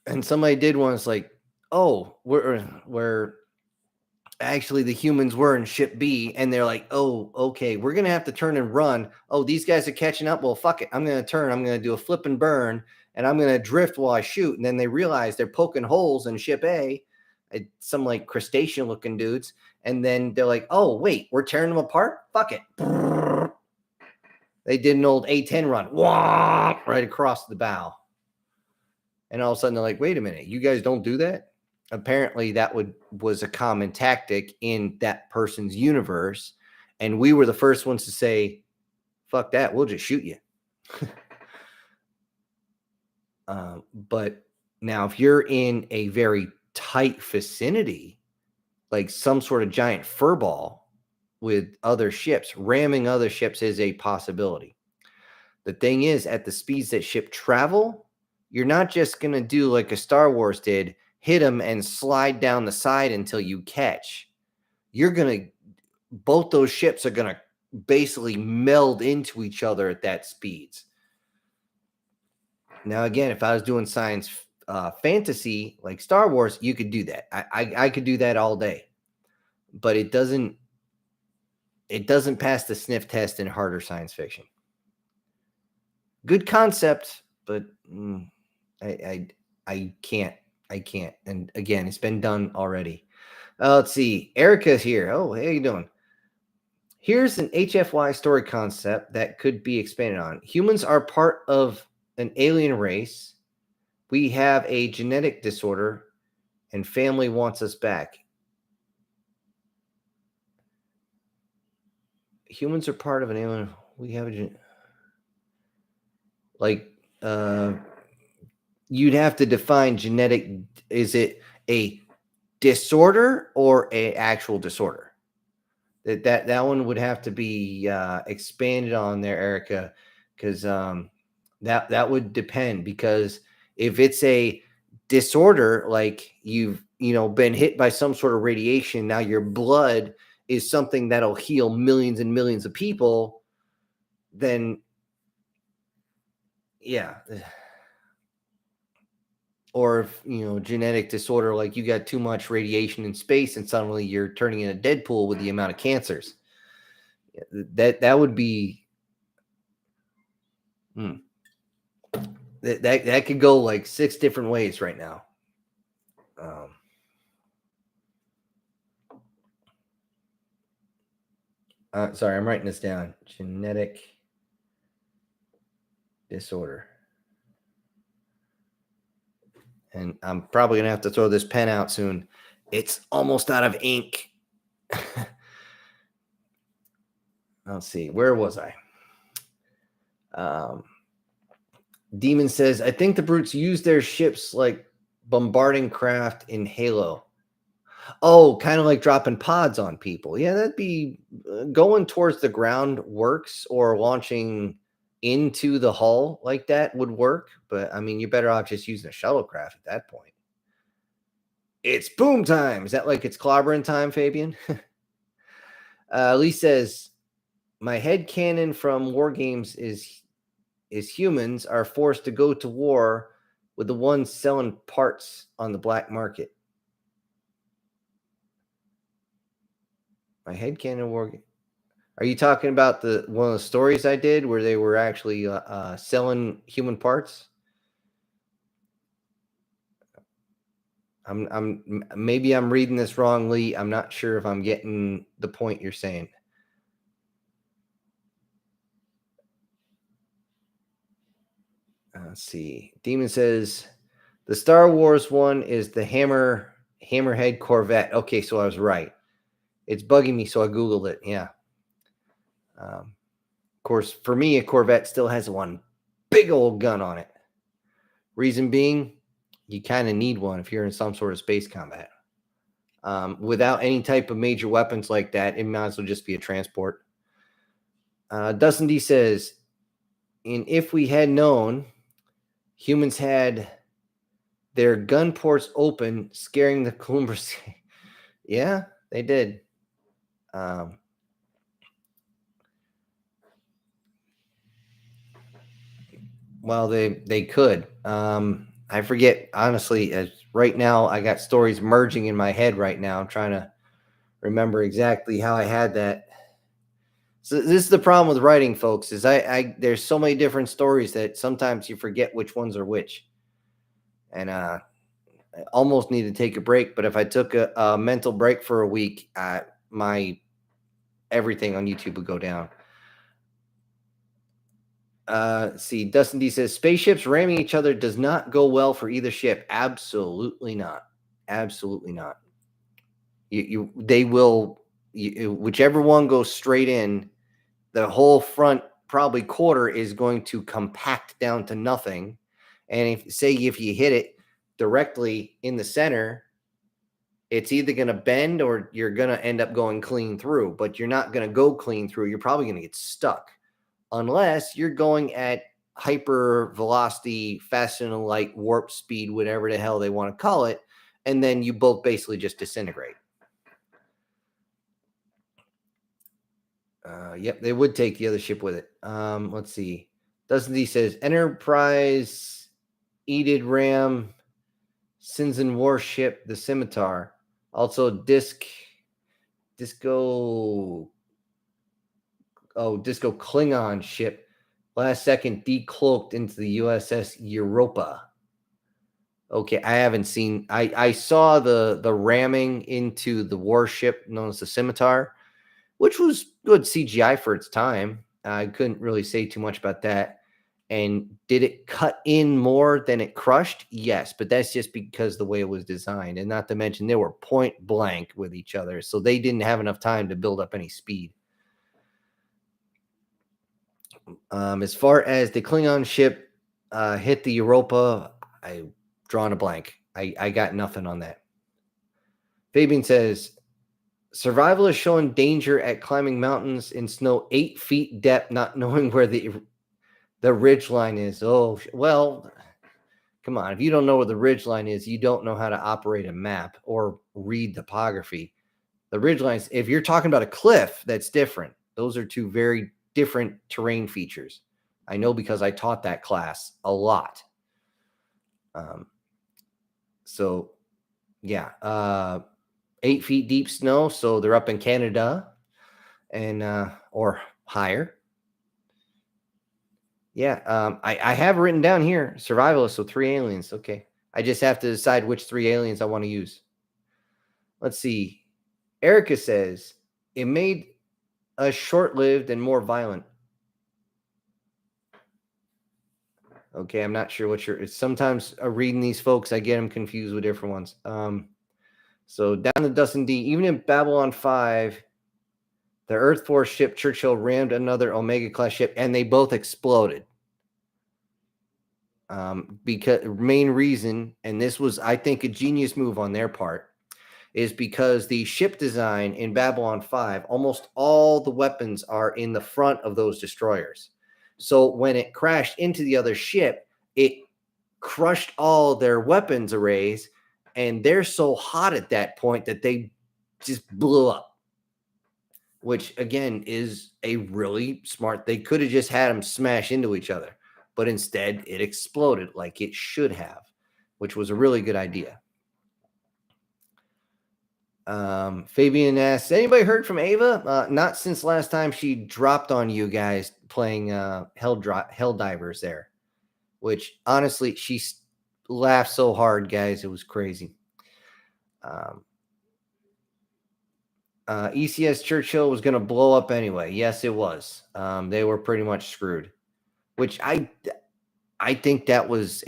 And somebody did one, it's like, oh, we're actually the humans were in ship B, and they're like, oh, okay, we're gonna have to turn and run. Oh, these guys are catching up. Well, fuck it, I'm gonna turn, I'm gonna do a flip and burn, and I'm gonna drift while I shoot. And then they realize they're poking holes in ship A, some like crustacean looking dudes, and then they're like, oh wait, we're tearing them apart. Fuck it. They did an old A10 run, right across the bow, and all of a sudden they're like, wait a minute, you guys don't do that? Apparently that was a common tactic in that person's universe, and we were the first ones to say, fuck that, we'll just shoot you. But now if you're in a very tight vicinity, like some sort of giant furball with other ships, ramming other ships is a possibility. The thing is, at the speeds that ship travel, you're not just going to do like a Star Wars did, hit them and slide down the side until you catch. Both those ships are going to basically meld into each other at that speeds. Now, again, if I was doing science fantasy like Star Wars, you could do that. I could do that all day, but it doesn't pass the sniff test in harder science fiction. Good concept, but I can't. And again, it's been done already. Let's see. Erica's here. Oh, hey, how you doing? Here's an HFY story concept that could be expanded on. Humans are part of an alien race. We have a genetic disorder, and family wants us back. Humans are part of an alien. We have you'd have to define genetic. Is it a disorder or a actual disorder? That one would have to be expanded on there, Erica, because that would depend. Because if it's a disorder, like you've been hit by some sort of radiation, now your blood is something that'll heal millions and millions of people, then yeah. Or if, genetic disorder, like you got too much radiation in space and suddenly you're turning into Deadpool with the amount of cancers. That would be That could go like 6 different ways right now. Sorry, I'm writing this down. Genetic disorder. And I'm probably going to have to throw this pen out soon. It's almost out of ink. Let's see. Where was I? Demon says, I think the brutes use their ships like bombarding craft in Halo. Oh, kind of like dropping pods on people. Yeah, that'd be going towards the ground works, or launching into the hull like that would work. But I mean, you're better off just using a shuttlecraft at that point. It's boom time. Is that like it's clobbering time, Fabian? Lee says, my head canon from war games is humans are forced to go to war with the ones selling parts on the black market. My head canon war game. Are you talking about the one of the stories I did where they were actually selling human parts? Maybe I'm reading this wrongly. I'm not sure if I'm getting the point you're saying. Let's see. Demon says the Star Wars one is the Hammerhead Corvette. Okay, so I was right. It's bugging me, so I Googled it. Yeah. Of course, for me, a Corvette still has one big old gun on it. Reason being, you kind of need one if you're in some sort of space combat. Without any type of major weapons like that, it might as well just be a transport. Dustin D says, and if we had known, humans had their gun ports open, scaring the Columbus. Yeah, they did. Well, they could. I forget, honestly, right now I got stories merging in my head right now. I'm trying to remember exactly how I had that. So this is the problem with writing, folks, is I there's so many different stories that sometimes you forget which ones are which. And I almost need to take a break, but if I took a mental break for a week, my everything on YouTube would go down. See, Dustin D says spaceships ramming each other does not go well for either ship. Absolutely not. Absolutely not. They will, whichever one goes straight in, the whole front probably quarter is going to compact down to nothing. And if you hit it directly in the center, it's either going to bend or you're going to end up going clean through, but you're not going to go clean through. You're probably going to get stuck unless you're going at hyper velocity, faster than light, warp speed, whatever the hell they want to call it. And then you both basically just disintegrate. Yep, they would take the other ship with it. Let's see. Dustin D says Enterprise, Edid Ram, Sinzen Warship, the Scimitar. Also Disco Klingon ship. Last second decloaked into the USS Europa. Okay, I haven't seen. I saw the ramming into the warship known as the Scimitar, which was good CGI for its time. I couldn't really say too much about that. And did it cut in more than it crushed? Yes, but that's just because the way it was designed. And not to mention, they were point blank with each other. So they didn't have enough time to build up any speed. As far as the Klingon ship hit the Europa, I drawn a blank. I got nothing on that. Fabian says, survival is showing danger at climbing mountains in snow 8 feet depth, not knowing where the ridge line is. Oh, well, come on. If you don't know where the ridge line is, you don't know how to operate a map or read topography. The ridge lines, if you're talking about a cliff, that's different. Those are two very different terrain features. I know because I taught that class a lot. So, yeah, 8 feet deep snow. So they're up in Canada and or higher. Yeah, I have written down here survivalist, so 3 aliens. Okay. I just have to decide which 3 aliens I want to use. Let's see. Erica says it made us short-lived and more violent. Okay, I'm not sure what you're. Sometimes reading these folks, I get them confused with different ones. So down to Dustin D. Even in Babylon 5, the Earth Force ship Churchill rammed another Omega class ship, and they both exploded. Because main reason, and this was, I think, a genius move on their part, is because the ship design in Babylon 5, almost all the weapons are in the front of those destroyers. So when it crashed into the other ship, it crushed all their weapons arrays, and they're so hot at that point that they just blew up, which again is a really smart. They could have just had them smash into each other, but instead it exploded like it should have, which was a really good idea. Fabian asks, anybody heard from Ava? Not since last time she dropped on you guys playing Helldivers there, which honestly, she laughed so hard, guys. It was crazy. ECS Churchill was going to blow up anyway. Yes, it was. They were pretty much screwed, which I think that was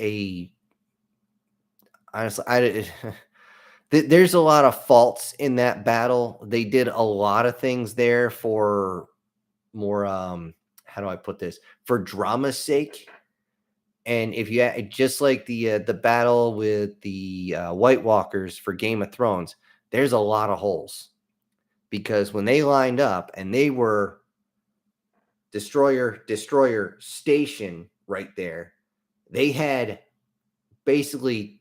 honestly, there's a lot of faults in that battle. They did a lot of things there for more, how do I put this? For drama's sake. And if you just like the battle with the White Walkers for Game of Thrones, there's a lot of holes, because when they lined up and they were destroyer station right there, they had basically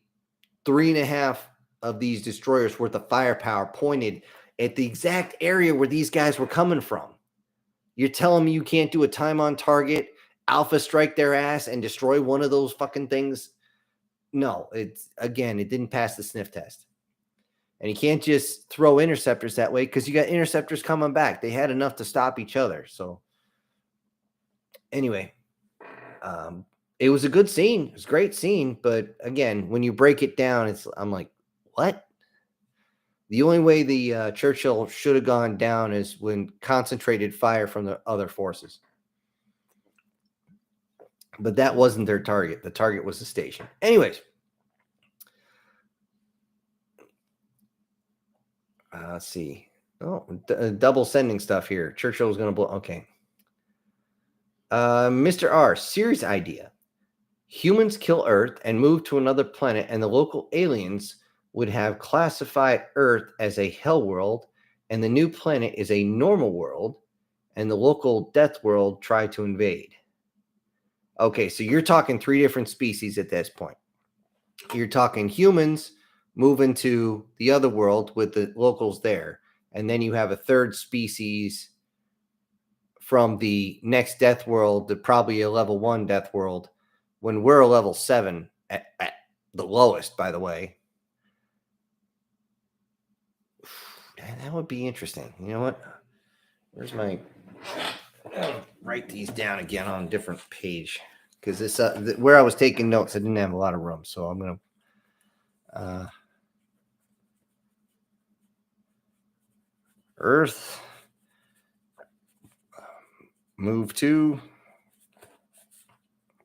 3.5 of these destroyers worth of firepower pointed at the exact area where these guys were coming from. You're telling me you can't do a time on target, alpha strike their ass, and destroy one of those fucking things? No, it didn't pass the sniff test. And you can't just throw interceptors that way, because you got interceptors coming back. They had enough to stop each other. So anyway, it was a good scene. It was a great scene. But again, when you break it down, I'm like, what? The only way the Churchill should have gone down is when concentrated fire from the other forces. But that wasn't their target. The target was the station. Anyways. Let's see. Oh, double sending stuff here. Churchill was going to blow. Okay. Mr. R, series idea. Humans kill Earth and move to another planet, and the local aliens would have classified Earth as a hell world, and the new planet is a normal world, and the local death world try to invade. Okay, so you're talking 3 different species at this point. You're talking humans moving to the other world with the locals there, and then you have a third species from the next death world, to probably a level 1 death world, when we're a level 7 at the lowest, by the way. That would be interesting. You know what? Where's my... I'll write these down again on a different page, because this where I was taking notes, I didn't have a lot of room, so I'm going to... Earth, move to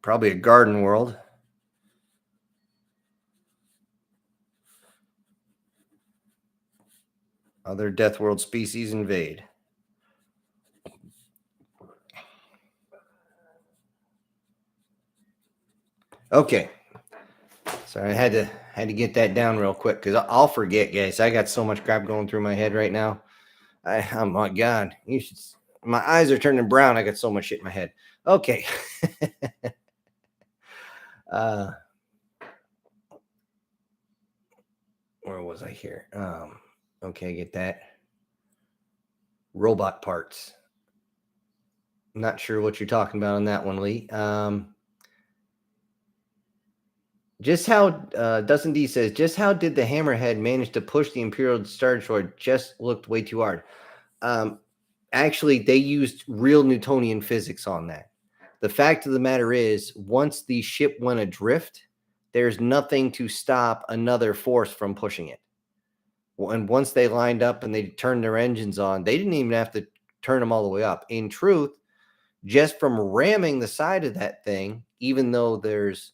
probably a garden world. Other death world species invade. Okay. Sorry, I had to get that down real quick, because I'll forget, guys. I got so much crap going through my head right now. Oh my God, my eyes are turning brown. I got so much shit in my head. Okay. Where was I here? Okay, get that. Robot parts. Not sure what you're talking about on that one, Lee. Just how Dustin D says, just how did the Hammerhead manage to push the Imperial Star Destroyer? Just looked way too hard. Actually, they used real Newtonian physics on that. The fact of the matter is, once the ship went adrift, there's nothing to stop another force from pushing it. And once they lined up and they turned their engines on, they didn't even have to turn them all the way up. In truth, just from ramming the side of that thing, even though there's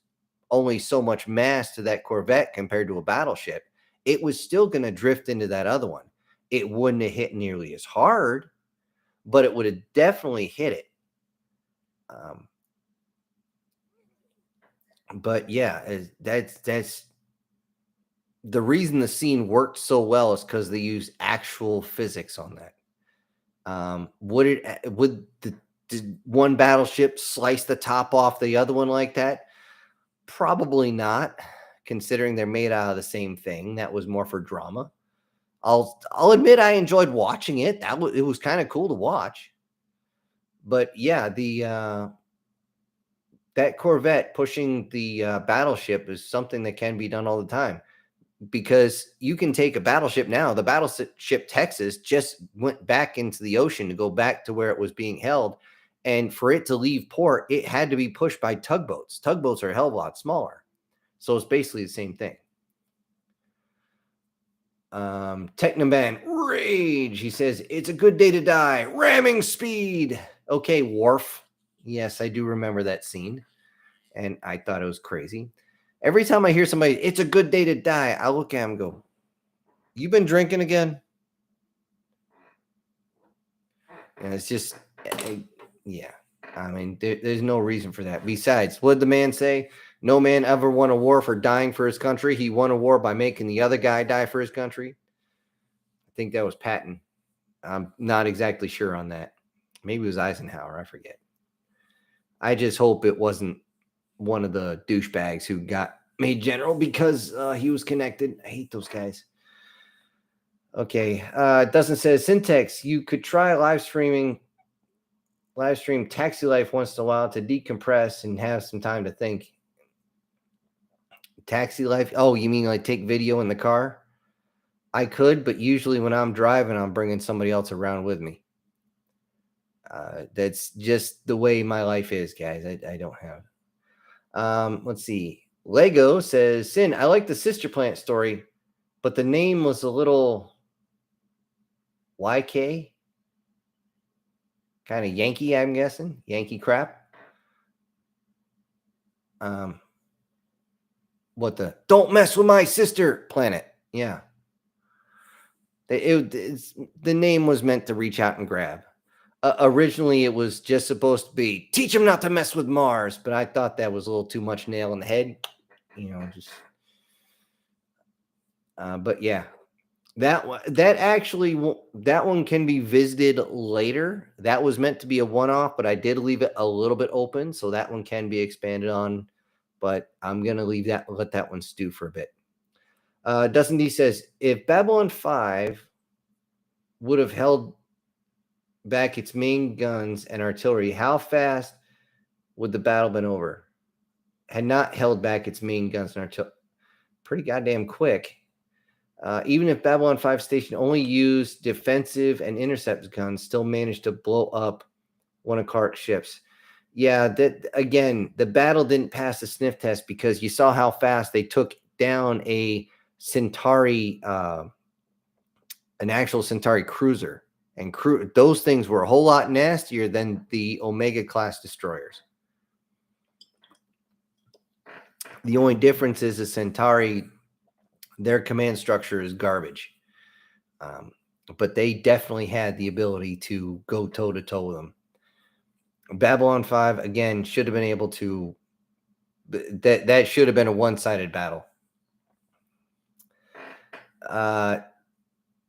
only so much mass to that Corvette compared to a battleship, it was still going to drift into that other one. It wouldn't have hit nearly as hard, but it would have definitely hit it. But yeah, that's the reason the scene worked so well is because they used actual physics on that. Would did one battleship slice the top off the other one like that? Probably not, considering they're made out of the same thing. That was more for drama. I'll admit I enjoyed watching it. It was kind of cool to watch. But yeah, that Corvette pushing the battleship is something that can be done all the time, because you can take a battleship now. The battleship Texas just went back into the ocean to go back to where it was being held. And for it to leave port, it had to be pushed by tugboats. Tugboats are a hell of a lot smaller. So it's basically the same thing. Technoman Rage. He says, it's a good day to die. Ramming speed. Okay, Worf. Yes, I do remember that scene. And I thought it was crazy. Every time I hear somebody, it's a good day to die, I look at him and go, you been drinking again? And it's just, yeah. I mean, there's no reason for that. Besides, what did the man say? No man ever won a war for dying for his country. He won a war by making the other guy die for his country. I think that was Patton. I'm not exactly sure on that. Maybe it was Eisenhower. I forget. I just hope it wasn't one of the douchebags who got made general because he was connected. I hate those guys. Okay. Dustin says, Syntax, you could try live stream Taxi Life once in a while to decompress and have some time to think. Taxi Life? Oh, you mean like take video in the car? I could, but usually when I'm driving, I'm bringing somebody else around with me. That's just the way my life is, guys. I don't have. Let's see. Lego says, Sin, I like the Sister Planet story, but the name was a little YK. Kind of Yankee, I'm guessing. Yankee crap. What the? Don't mess with my sister planet. Yeah. The name was meant to reach out and grab. Originally, it was just supposed to be teach him not to mess with Mars, but I thought that was a little too much nail in the head. But yeah, that one can be visited later. That was meant to be a one-off, but I did leave it a little bit open, so that one can be expanded on. But I'm gonna let that one stew for a bit. Dustin D says, if Babylon 5 would have held back its main guns and artillery, how fast would the battle been over? Had not held back its main guns and artillery, pretty goddamn quick. Even if Babylon 5 station only used defensive and intercept guns, still managed to blow up one of Clark's ships. Yeah, that again, the battle didn't pass the sniff test because you saw how fast they took down a Centauri, an actual Centauri cruiser. And those things were a whole lot nastier than the Omega class destroyers. The only difference is the Centauri, their command structure is garbage. But they definitely had the ability to go toe-to-toe with them. Babylon 5, again, should have been able to... That should have been a one-sided battle.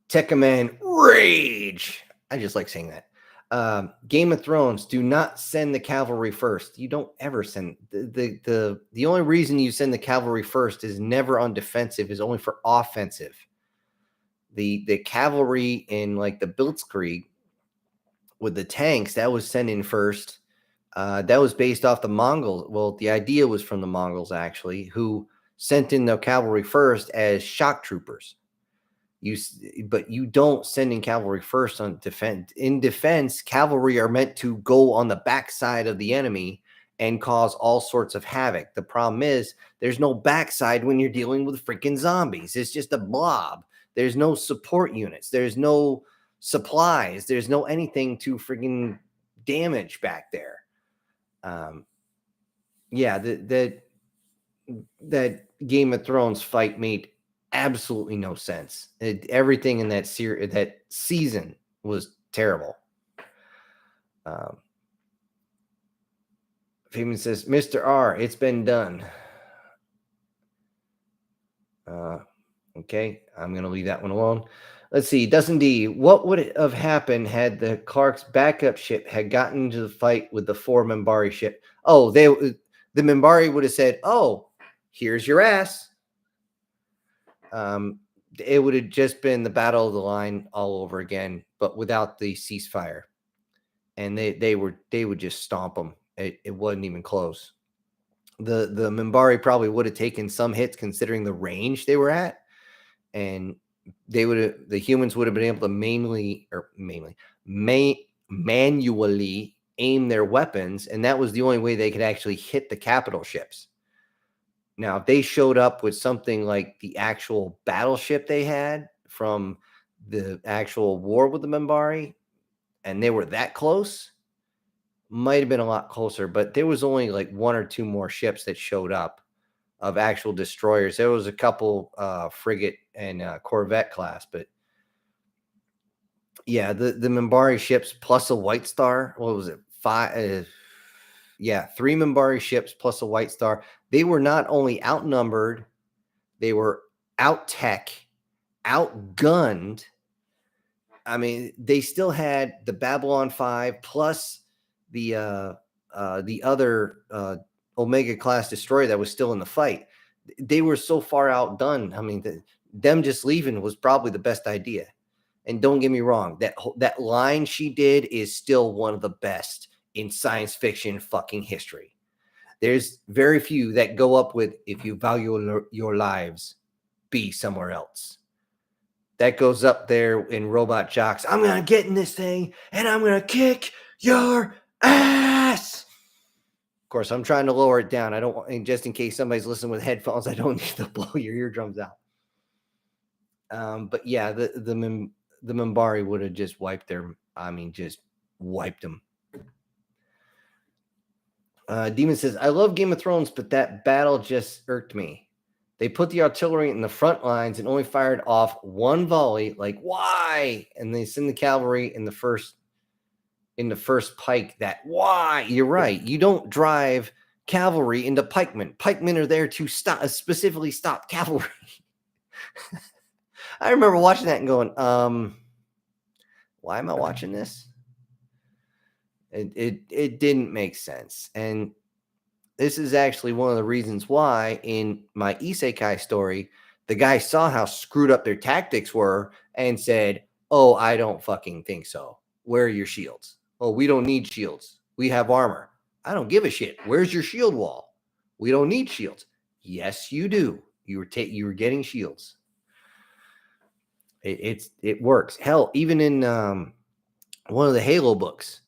Tekkaman Rage. I just like saying that. Game of Thrones, do not send the cavalry first. You don't ever send the only reason you send the cavalry first is never on defensive, is only for offensive. The cavalry in like the Blitzkrieg with the tanks, that was sent in first. That was based off the Mongols. Well, the idea was from the Mongols actually, who sent in the cavalry first as shock troopers. But you don't send in cavalry first on defense. In defense, cavalry are meant to go on the backside of the enemy and cause all sorts of havoc. The problem is there's no backside when you're dealing with freaking zombies. It's just a blob. There's no support units. There's no supplies. There's no anything to freaking damage back there. Yeah, that Game of Thrones fight made absolutely no sense. Everything in that season was terrible. Fabian says, Mr. R, it's been done. Okay, I'm going to leave that one alone. Let's see. Dustin D, what would have happened had the Clark's backup ship had gotten into the fight with the 4 Minbari ship? Oh, the Minbari would have said, oh, here's your ass. It would have just been the battle of the line all over again, but without the ceasefire. And they would just stomp them. It wasn't even close. The Minbari probably would have taken some hits considering the range they were at, and the humans would have been able to manually aim their weapons, and that was the only way they could actually hit the capital ships. Now, if they showed up with something like the actual battleship they had from the actual war with the Minbari, and they were that close, might have been a lot closer, but there was only like 1 or 2 more ships that showed up of actual destroyers. There was a couple frigate and Corvette class, but yeah, the Minbari ships plus a White Star. What was it? 5? 3 Minbari ships plus a White Star. They were not only outnumbered, they were out tech, outgunned. I mean, they still had the Babylon 5 plus the other Omega class destroyer that was still in the fight. They were so far outdone. I mean, them just leaving was probably the best idea. And don't get me wrong, that line she did is still one of the best in science fiction fucking history. There's very few that go up with, if you value your lives, be somewhere else. That goes up there in Robot Jocks. I'm going to get in this thing and I'm going to kick your ass. Of course, I'm trying to lower it down. I don't want, and just in case somebody's listening with headphones, I don't need to blow your eardrums out. But yeah, the Minbari would have just wiped just wiped them. Demon says, I love Game of Thrones, but that battle just irked me. They put the artillery in the front lines and only fired off 1 volley. Like, why? And they send the cavalry in the first pike. That why? You're right. You don't drive cavalry into pikemen. Pikemen are there to specifically stop cavalry. I remember watching that and going, why am I watching this? It didn't make sense. And this is actually one of the reasons why in my isekai story, the guy saw how screwed up their tactics were and said, oh, I don't fucking think so. Where are your shields? Oh, we don't need shields. We have armor. I don't give a shit. Where's your shield wall? We don't need shields. Yes, you do. You were getting shields. It works. Hell, even in one of the Halo books,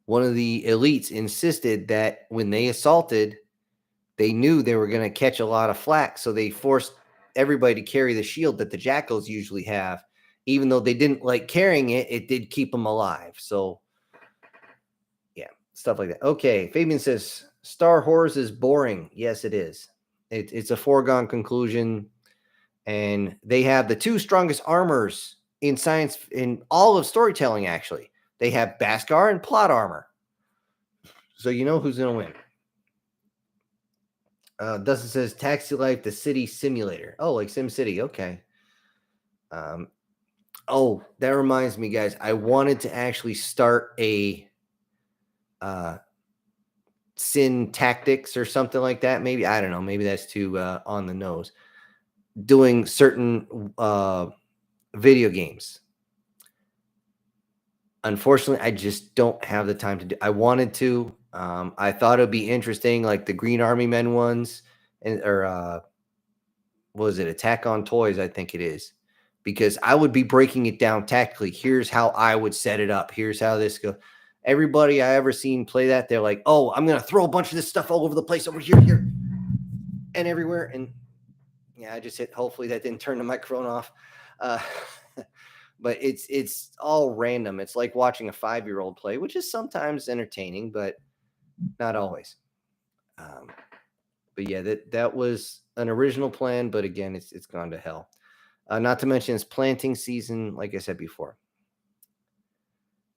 one of the elites insisted that when they assaulted, they knew they were going to catch a lot of flack, so they forced everybody to carry the shield that the jackals usually have. Even though they didn't like carrying it, it did keep them alive. So, yeah, stuff like that. Okay, Fabian says, Star Wars is boring. Yes, it is. It's a foregone conclusion. And they have the 2 strongest armors in science, in all of storytelling, actually. They have Beskar and plot armor. So you know who's going to win. Dustin says, Taxi Life, the city simulator. Oh, like Sim City. Okay. Oh, that reminds me, guys. I wanted to actually start a Sin Tactics or something like that. Maybe, I don't know. Maybe that's too on the nose. Doing certain video games. Unfortunately, I just don't have the time to do. I wanted to. I thought it'd be interesting, like the Green Army Men ones, or what was it? Attack on Toys, I think it is, because I would be breaking it down tactically. Here's how I would set it up. Here's how this goes. Everybody I ever seen play that, they're like, "Oh, I'm gonna throw a bunch of this stuff all over the place, over here, and everywhere." And yeah, I just hit. Hopefully, that didn't turn the microphone off. Uh, but it's all random. It's like watching a 5-year-old play, which is sometimes entertaining, but not always. But yeah, that was an original plan, but again, it's gone to hell. Not to mention it's planting season, like I said before.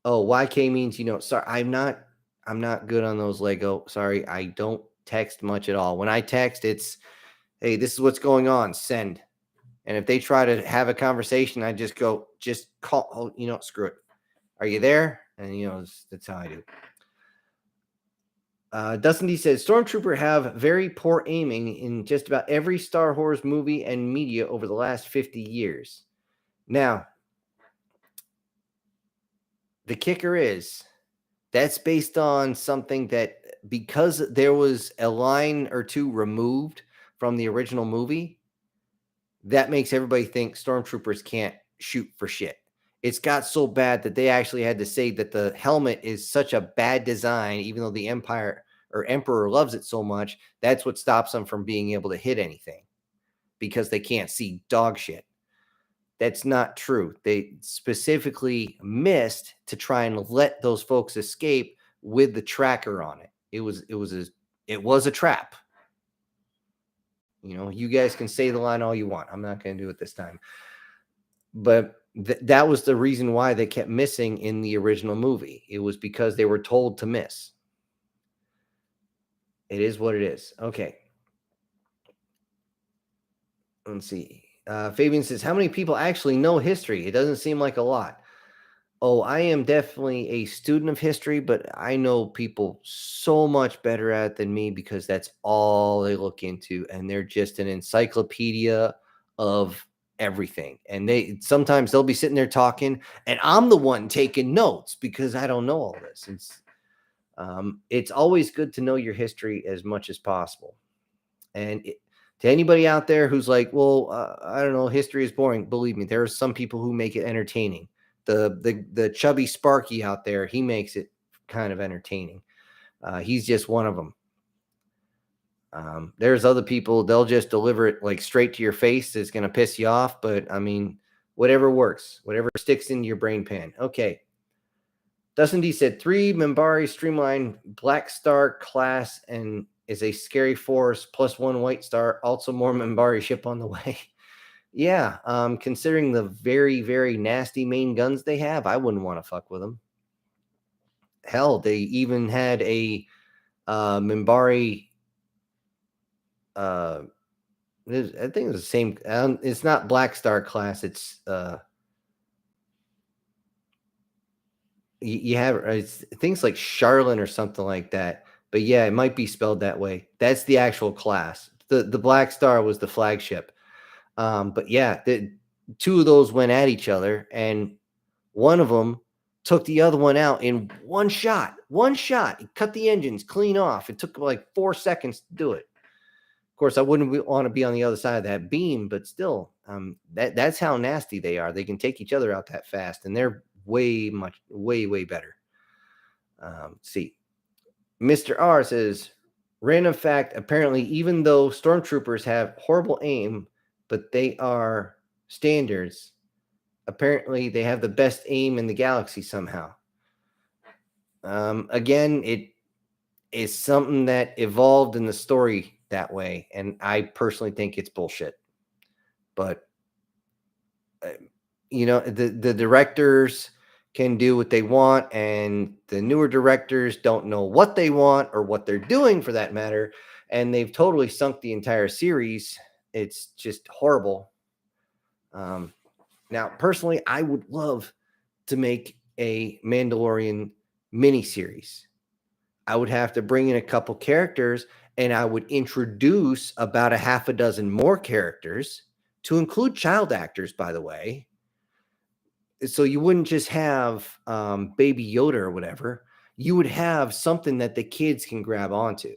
Oh, YK means sorry, I'm not good on those Lego. Sorry, I don't text much at all. When I text, it's hey, this is what's going on, send. And if they try to have a conversation, I just go, just call, screw it. Are you there? And that's how I do. Dustin D says Stormtrooper have very poor aiming in just about every Star Wars movie and media over the last 50 years. Now, the kicker is that's based on something that because there was a line or two removed from the original movie, that makes everybody think Stormtroopers can't shoot for shit. It's got so bad that they actually had to say that the helmet is such a bad design, even though the Empire or Emperor loves it so much, that's what stops them from being able to hit anything because they can't see dog shit. That's not true. They specifically missed to try and let those folks escape with the tracker on it. It was a trap. You guys can say the line all you want. I'm not going to do it this time. But that was the reason why they kept missing in the original movie. It was because they were told to miss. It is what it is. Okay. Let's see. Fabian says, how many people actually know history? It doesn't seem like a lot. Oh, I am definitely a student of history, but I know people so much better at it than me because that's all they look into. And they're just an encyclopedia of everything. And sometimes they'll be sitting there talking, and I'm the one taking notes because I don't know all this. It's always good to know your history as much as possible. And to anybody out there who's like, well, I don't know, history is boring. Believe me, there are some people who make it entertaining. The chubby Sparky out there, he makes it kind of entertaining. He's just one of them. There's other people, they'll just deliver it like straight to your face. It's going to piss you off. But I mean, whatever works, whatever sticks into your brain pan. Okay. Dustin D said 3 Minbari streamlined Black Star class and is a scary force plus 1 White Star. Also more Minbari ship on the way. Yeah, considering the very, very nasty main guns they have, I wouldn't want to fuck with them. Hell, they even had a Minbari. I think it's the same. It's not Black Star class. It's you have things like Charlene or something like that. But yeah, it might be spelled that way. That's the actual class. The Black Star was the flagship. But yeah, the 2 of those went at each other, and one of them took the other one out in one shot. One shot. It cut the engines clean off. It took like 4 seconds to do it. Of course, I wouldn't want to be on the other side of that beam, but still, that's how nasty they are. They can take each other out that fast, and they're way better. See, Mr. R says, random fact, apparently, even though stormtroopers have horrible aim, but they are standards, apparently they have the best aim in the galaxy somehow. Again, it is something that evolved in the story that way, and I personally think it's bullshit. But the directors can do what they want, and the newer directors don't know what they want or what they're doing for that matter, and they've totally sunk the entire series. It's just horrible. Now, personally, I would love to make a Mandalorian miniseries. I would have to bring in a couple characters, and I would introduce about a half a dozen more characters to include child actors, by the way. So you wouldn't just have Baby Yoda or whatever. You would have something that the kids can grab onto.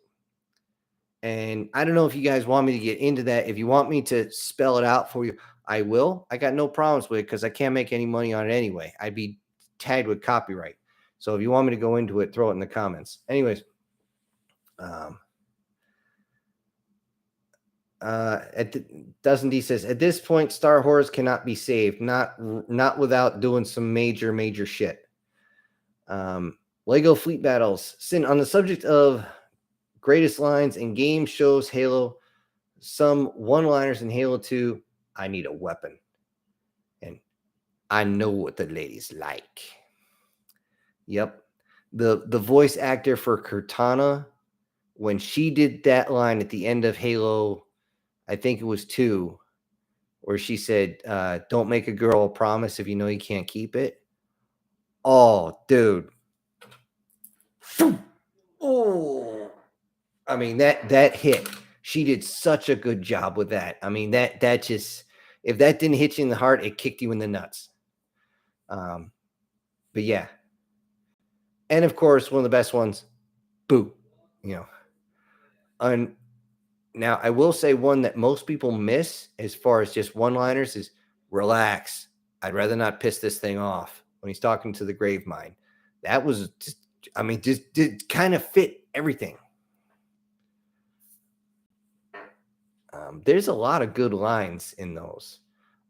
And I don't know if you guys want me to get into that. If you want me to spell it out for you, I will. I got no problems with it because I can't make any money on it anyway. I'd be tagged with copyright. So if you want me to go into it, throw it in the comments. Anyways, Dozen D says, at this point, Star Wars cannot be saved, not without doing some major shit. Lego Fleet Battles. Sin, on the subject of greatest lines in game shows, Halo, some one-liners in Halo 2, I need a weapon. And I know what the ladies like. Yep. The voice actor for Cortana, when she did that line at the end of Halo, I think it was 2, where she said, don't make a girl a promise if you know you can't keep it. Oh, dude. Oh, I mean, that hit. She did such a good job with that. I mean, that just, if that didn't hit you in the heart, it kicked you in the nuts. But yeah. And of course, one of the best ones, boo, you know. And now I will say one that most people miss as far as just one-liners is relax. I'd rather not piss this thing off when he's talking to the grave mine. That was just, I mean, just did kind of fit everything. There's a lot of good lines in those.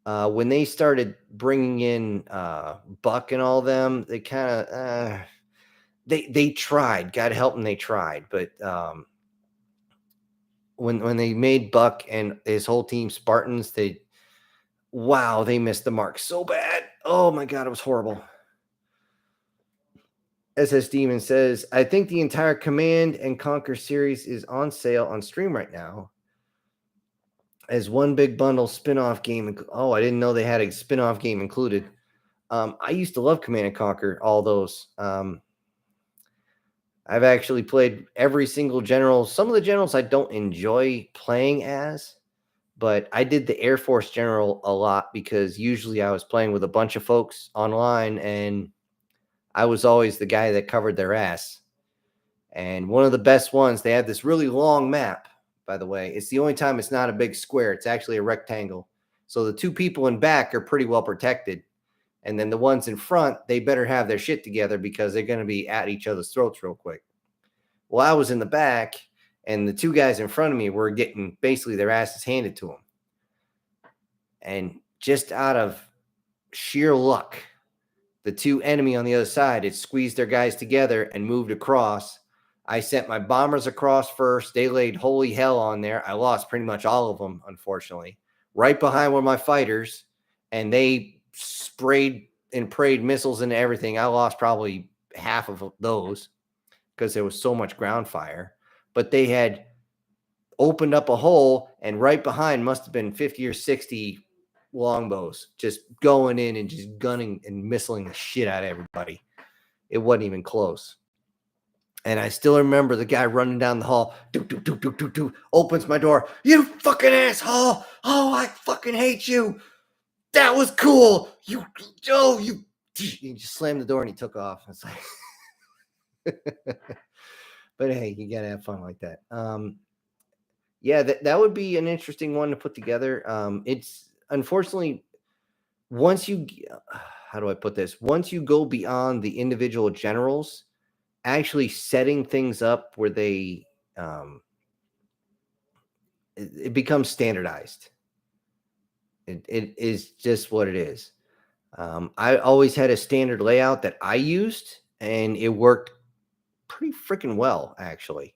When they started bringing in Buck and all them, they kind of they tried. God help them, they tried. But when they made Buck and his whole team Spartans, they missed the mark so bad. Oh my God, it was horrible. SS Demon says, I think the entire Command and Conquer series is on sale on stream right now as one big bundle spin-off game. Oh, I didn't know they had a spin-off game included. I used to love Command and Conquer, all those. I've actually played every single general. Some of the generals I don't enjoy playing as, but I did the Air Force general a lot because usually I was playing with a bunch of folks online and I was always the guy that covered their ass. And one of the best ones, they had this really long map, by the way. It's the only time it's not a big square. It's actually a rectangle. So the two people in back are pretty well protected. And then the ones in front, they better have their shit together because they're going to be at each other's throats real quick. Well, I was in the back, and the two guys in front of me were getting basically their asses handed to them. And just out of sheer luck, the two enemy on the other side had squeezed their guys together and moved across. I sent my bombers across first. They laid holy hell on there. I lost pretty much all of them, unfortunately. Right behind were my fighters, and they sprayed and prayed missiles into everything. I lost probably half of those because there was so much ground fire. But they had opened up a hole, and right behind must have been 50 or 60 longbows just going in and just gunning and missiling the shit out of everybody. It wasn't even close. And I still remember the guy running down the hall, opens my door. You fucking asshole. Oh, I fucking hate you. That was cool. He just slammed the door and he took off. It's like, but hey, you got to have fun like that. Yeah, that would be an interesting one to put together. It's unfortunately, once you, how do I put this? Once you go beyond the individual generals, actually setting things up where they, it becomes standardized. It is just what it is. I always had a standard layout that I used, and it worked pretty freaking well, actually.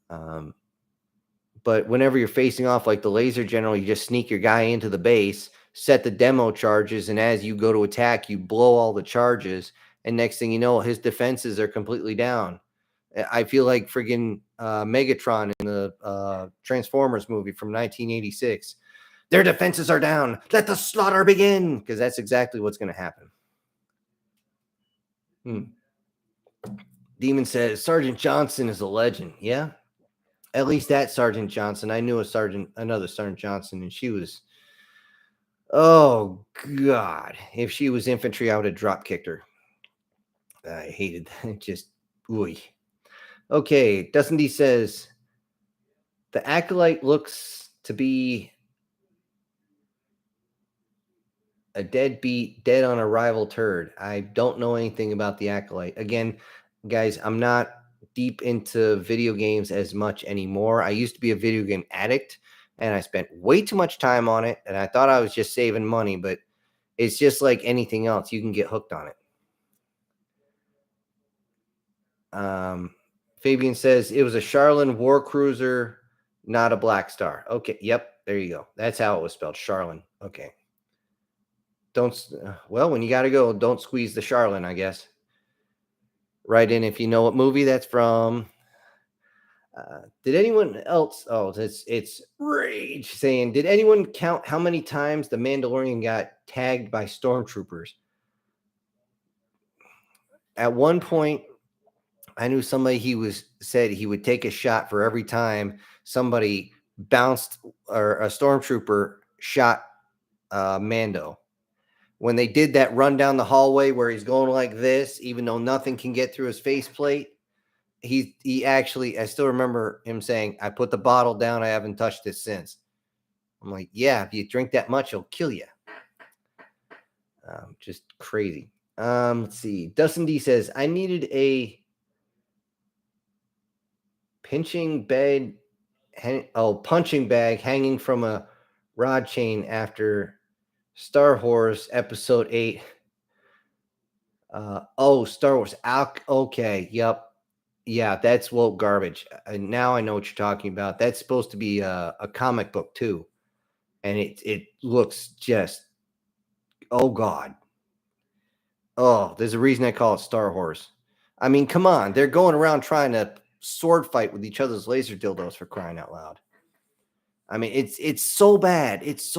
But whenever you're facing off like the laser general, you just sneak your guy into the base, set the demo charges, and as you go to attack, you blow all the charges. And next thing you know, his defenses are completely down. I feel like friggin' Megatron in the Transformers movie from 1986. Their defenses are down. Let the slaughter begin. Because that's exactly what's going to happen. Demon says, Sergeant Johnson is a legend. Yeah. At least that Sergeant Johnson. I knew another Sergeant Johnson, and she was, oh God. If she was infantry, I would have drop kicked her. I hated that. Just, ooey. Okay. Dustin D says, the Acolyte looks to be A deadbeat, dead on arrival turd. I don't know anything about the Acolyte. Again, guys, I'm not deep into video games as much anymore. I used to be a video game addict and I spent way too much time on it and I thought I was just saving money, but it's just like anything else. You can get hooked on it. Fabian says it was a Charlin war cruiser, not a Black Star. Okay, yep, there you go. That's how it was spelled, Charlin. Okay. Well, when you got to go, don't squeeze the Charlin, I guess. Write in if you know what movie that's from. Did anyone else? Oh, it's Rage saying, did anyone count how many times the Mandalorian got tagged by stormtroopers? At one point, I knew somebody said he would take a shot for every time somebody bounced or a stormtrooper shot Mando. When they did that run down the hallway where he's going like this, even though nothing can get through his faceplate, he actually, I still remember him saying, I put the bottle down, I haven't touched it since. I'm like, yeah, if you drink that much, it'll kill you. Just crazy. Let's see. Dustin D says, I needed a punching bag hanging from a rod chain after Star Wars Episode 8. Star Wars. Okay, yep. Yeah, that's woke garbage. Now I know what you're talking about. That's supposed to be a comic book too, and it looks just, oh god. Oh, there's a reason I call it Star Wars. I mean, come on, they're going around trying to sword fight with each other's laser dildos for crying out loud. I mean, it's so bad. It's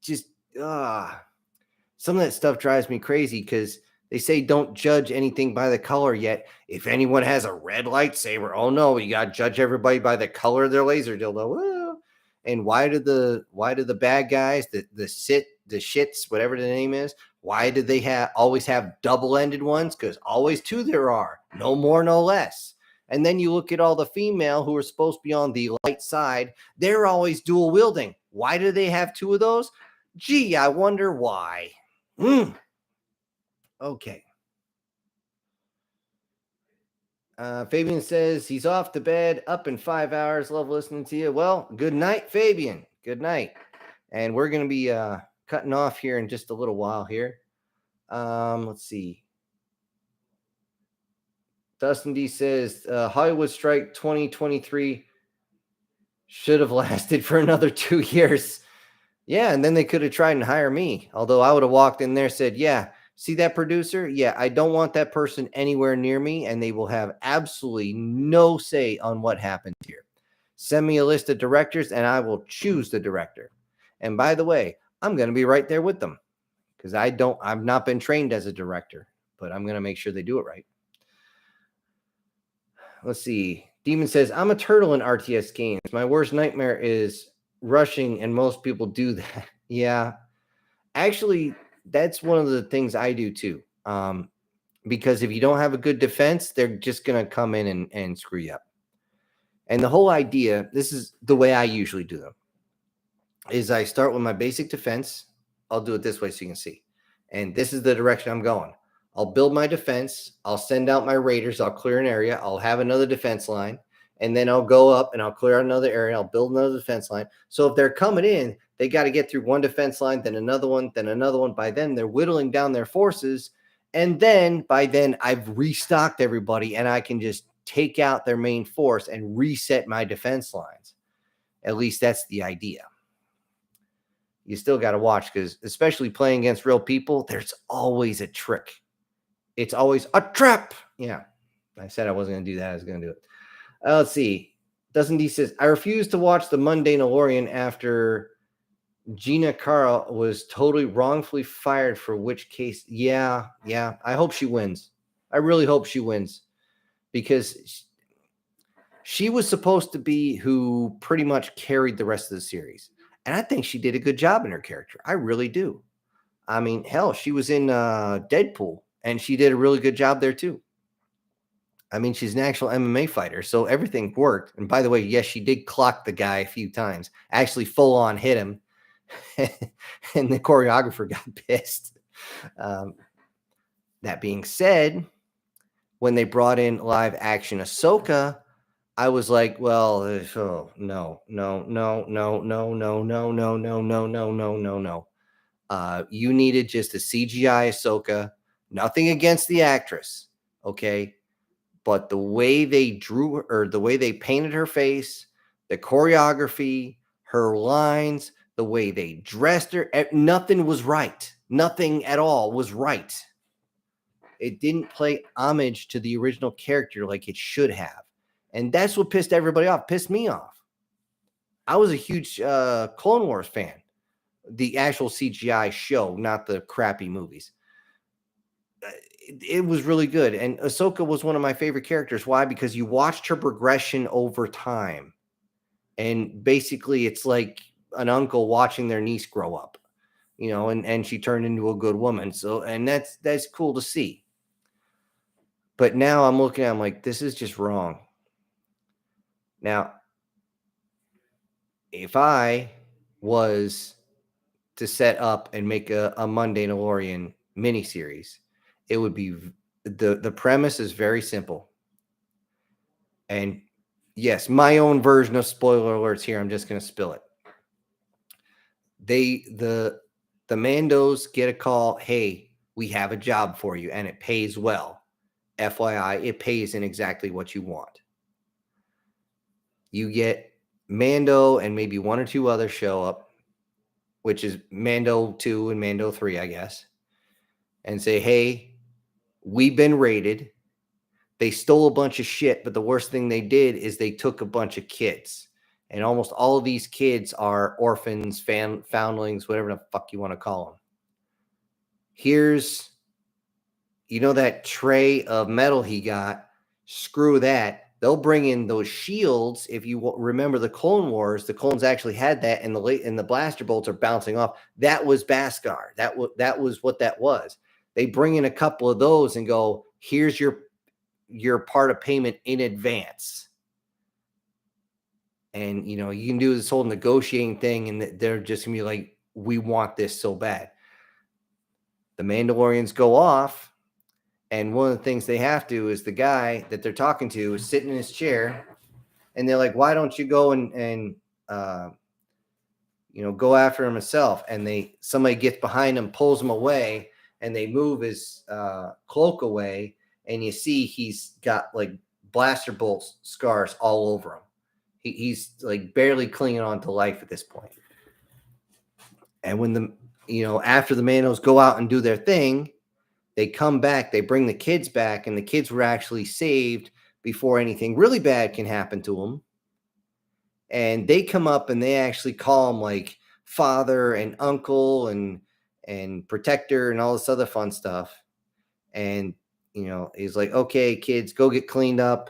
just some of that stuff drives me crazy because they say don't judge anything by the color, yet if anyone has a red lightsaber, oh no, you got to judge everybody by the color of their laser dildo. Woo. And why do the bad guys, the shits, whatever the name is, why do they always have double-ended ones? Because always two there are, no more, no less. And then you look at all the female who are supposed to be on the light side, they're always dual wielding. Why do they have two of those? Gee, I wonder why. Okay. Fabian says he's off to bed, up in 5 hours. Love listening to you. Well, good night, Fabian. Good night. And we're going to be cutting off here in just a little while here. Let's see. Dustin D says Hollywood Strike 2023 should have lasted for another 2 years. Yeah, and then they could have tried and hire me. Although I would have walked in there and said, yeah, see that producer? Yeah, I don't want that person anywhere near me, and they will have absolutely no say on what happens here. Send me a list of directors, and I will choose the director. And by the way, I'm going to be right there with them because I've not been trained as a director, but I'm going to make sure they do it right. Let's see. Demon says, I'm a turtle in RTS games. My worst nightmare is rushing, and most people do that. Yeah. Actually, that's one of the things I do too. Because if you don't have a good defense, they're just going to come in and screw you up. And the whole idea, this is the way I usually do them, is I start with my basic defense. I'll do it this way so you can see. And this is the direction I'm going. I'll build my defense. I'll send out my raiders. I'll clear an area. I'll have another defense line. And then I'll go up and I'll clear another area. I'll build another defense line. So if they're coming in, they got to get through one defense line, then another one, then another one. By then, they're whittling down their forces. And then by then, I've restocked everybody and I can just take out their main force and reset my defense lines. At least that's the idea. You still got to watch because especially playing against real people, there's always a trick. It's always a trap. Yeah. I said I wasn't going to do that. I was going to do it. Let's see. Dustin D says, I refuse to watch the Mandalorian after Gina Carl was totally wrongfully fired for which case. Yeah. I hope she wins. I really hope she wins because she was supposed to be who pretty much carried the rest of the series. And I think she did a good job in her character. I really do. I mean, hell, she was in Deadpool and she did a really good job there too. I mean, she's an actual MMA fighter, so everything worked. And by the way, yes, she did clock the guy a few times, actually full on hit him. and the choreographer got pissed. Um, that being said, when they brought in live action Ahsoka, I was like, well, oh, no, no, no, no, no, no, no, no, no, no, no, no, no, no. You needed just a CGI Ahsoka. Nothing against the actress, okay? But the way they drew her, or the way they painted her face, the choreography, her lines, the way they dressed her, nothing was right. Nothing at all was right. It didn't play homage to the original character like it should have. And that's what pissed everybody off, pissed me off. I was a huge Clone Wars fan, the actual CGI show, not the crappy movies. It was really good. And Ahsoka was one of my favorite characters. Why? Because you watched her progression over time. And basically, it's like an uncle watching their niece grow up, and she turned into a good woman. So, and that's cool to see. But now I'm looking at, I'm like, this is just wrong. Now, if I was to set up and make a Mandalorian miniseries, it would be the premise is very simple. And yes, my own version of spoiler alerts here. I'm just going to spill it. The Mandos get a call. Hey, we have a job for you, and it pays well. FYI, it pays in exactly what you want. You get Mando and maybe one or two others show up, which is Mando 2 and Mando 3, I guess, and say, hey, we've been raided. They stole a bunch of shit, but the worst thing they did is they took a bunch of kids. And almost all of these kids are orphans, foundlings, whatever the fuck you want to call them. Here's, that tray of metal he got. Screw that. They'll bring in those shields. If you remember the Clone Wars, the clones actually had that, and the blaster bolts are bouncing off. That was Beskar. That was what that was. They bring in a couple of those and go, here's your part of payment in advance. And, you can do this whole negotiating thing, and they're just going to be like, we want this so bad. The Mandalorians go off, and one of the things they have to is the guy that they're talking to is sitting in his chair, and they're like, why don't you go and go after him himself? And somebody gets behind him, pulls him away, and they move his cloak away, and you see he's got like blaster bolt scars all over him. He's like barely clinging on to life at this point. And when after the Mandos go out and do their thing, they come back, they bring the kids back, and the kids were actually saved before anything really bad can happen to them. And they come up and they actually call him like father and uncle and protector and all this other fun stuff. And, he's like, okay, kids, go get cleaned up.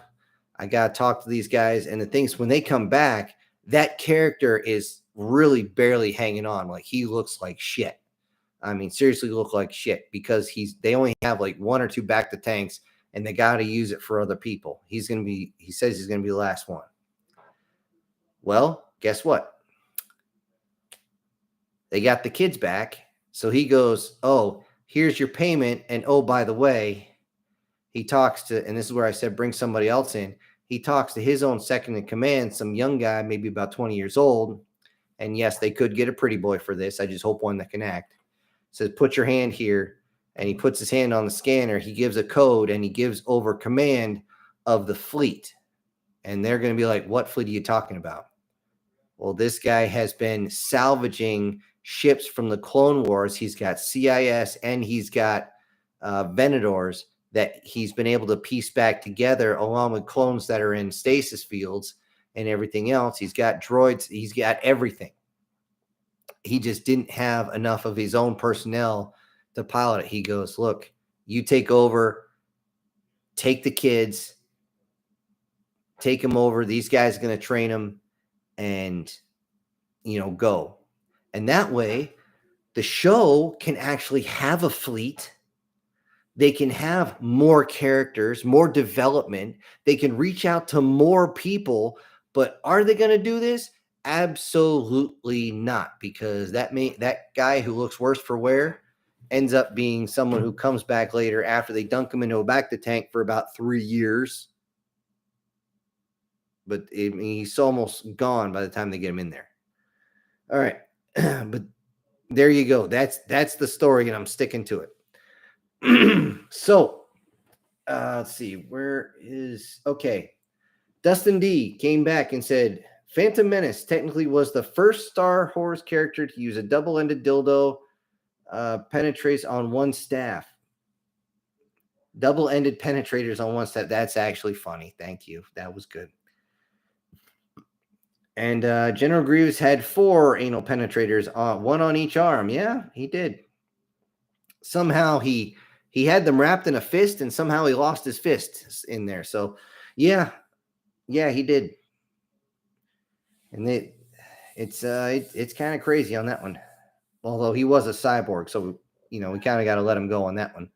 I got to talk to these guys. And the things, when they come back, that character is really barely hanging on. Like, he looks like shit. I mean, seriously look like shit, because they only have like one or two back to tanks, and they got to use it for other people. He says he's going to be the last one. Well, guess what? They got the kids back. So he goes, oh, here's your payment. And oh, by the way, he talks to, and this is where I said, bring somebody else in. He talks to his own second in command, some young guy, maybe about 20 years old. And yes, they could get a pretty boy for this. I just hope one that can act. Says, put your hand here. And he puts his hand on the scanner. He gives a code, and he gives over command of the fleet. And they're going to be like, what fleet are you talking about? Well, this guy has been salvaging ships from the Clone Wars. He's got CIS and he's got Venators that he's been able to piece back together, along with clones that are in stasis fields and everything else. He's got droids. He's got everything. He just didn't have enough of his own personnel to pilot it. He goes, look, you take over, take the kids, take them over. These guys are going to train them and, go. And that way, the show can actually have a fleet. They can have more characters, more development. They can reach out to more people. But are they going to do this? Absolutely not, because that guy who looks worse for wear ends up being someone who comes back later after they dunk him into a bacta tank for about 3 years. But he's almost gone by the time they get him in there. All right. But there you go. That's the story, and I'm sticking to it. So let's see. Where is okay. Dustin D came back and said Phantom Menace technically was the first Star Wars character to use a double-ended dildo penetrates on one staff. Double-ended penetrators on one staff. That's actually funny. Thank you. That was good. And General Grievous had 4 anal penetrators, one on each arm. Yeah, he did. Somehow he had them wrapped in a fist, and somehow he lost his fist in there. So, yeah, he did. And it's kind of crazy on that one. Although he was a cyborg, so we kind of got to let him go on that one.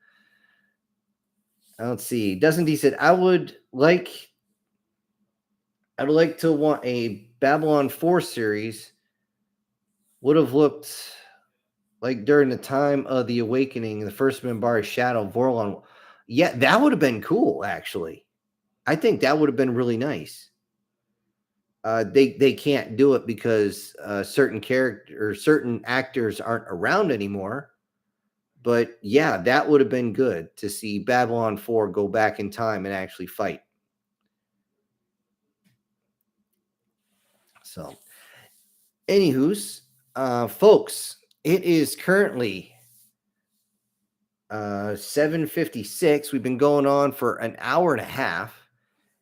Let's see. Doesn't he said I would like to want a Babylon 4 series would have looked like during the time of the Awakening, the first Minbari Shadow of Vorlon. Yeah, that would have been cool, actually. I think that would have been really nice. They can't do it because certain actors aren't around anymore. But yeah, that would have been good to see Babylon 4 go back in time and actually fight. So, anywho's, folks, it is currently 7:56. We've been going on for an hour and a half,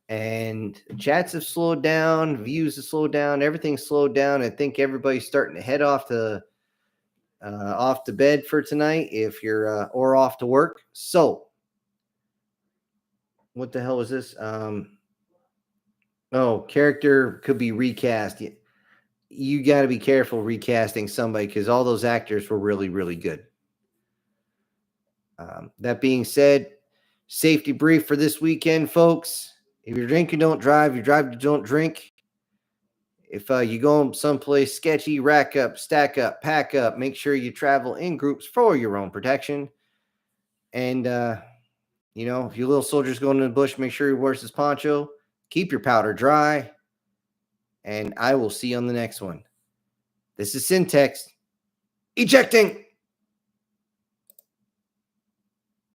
and chats have slowed down, views have slowed down, everything's slowed down. I think everybody's starting to head off to bed for tonight, if you're or off to work. So, what the hell is this? Character could be recast. You got to be careful recasting somebody, because all those actors were really, really good. That being said, safety brief for this weekend, folks. If you're drinking, don't drive. You drive, don't drink. If you go someplace sketchy, rack up, stack up, pack up. Make sure you travel in groups for your own protection. And, if your little soldier's going in the bush, make sure he wears his poncho. Keep your powder dry. And I will see you on the next one. This is Syntex. Ejecting.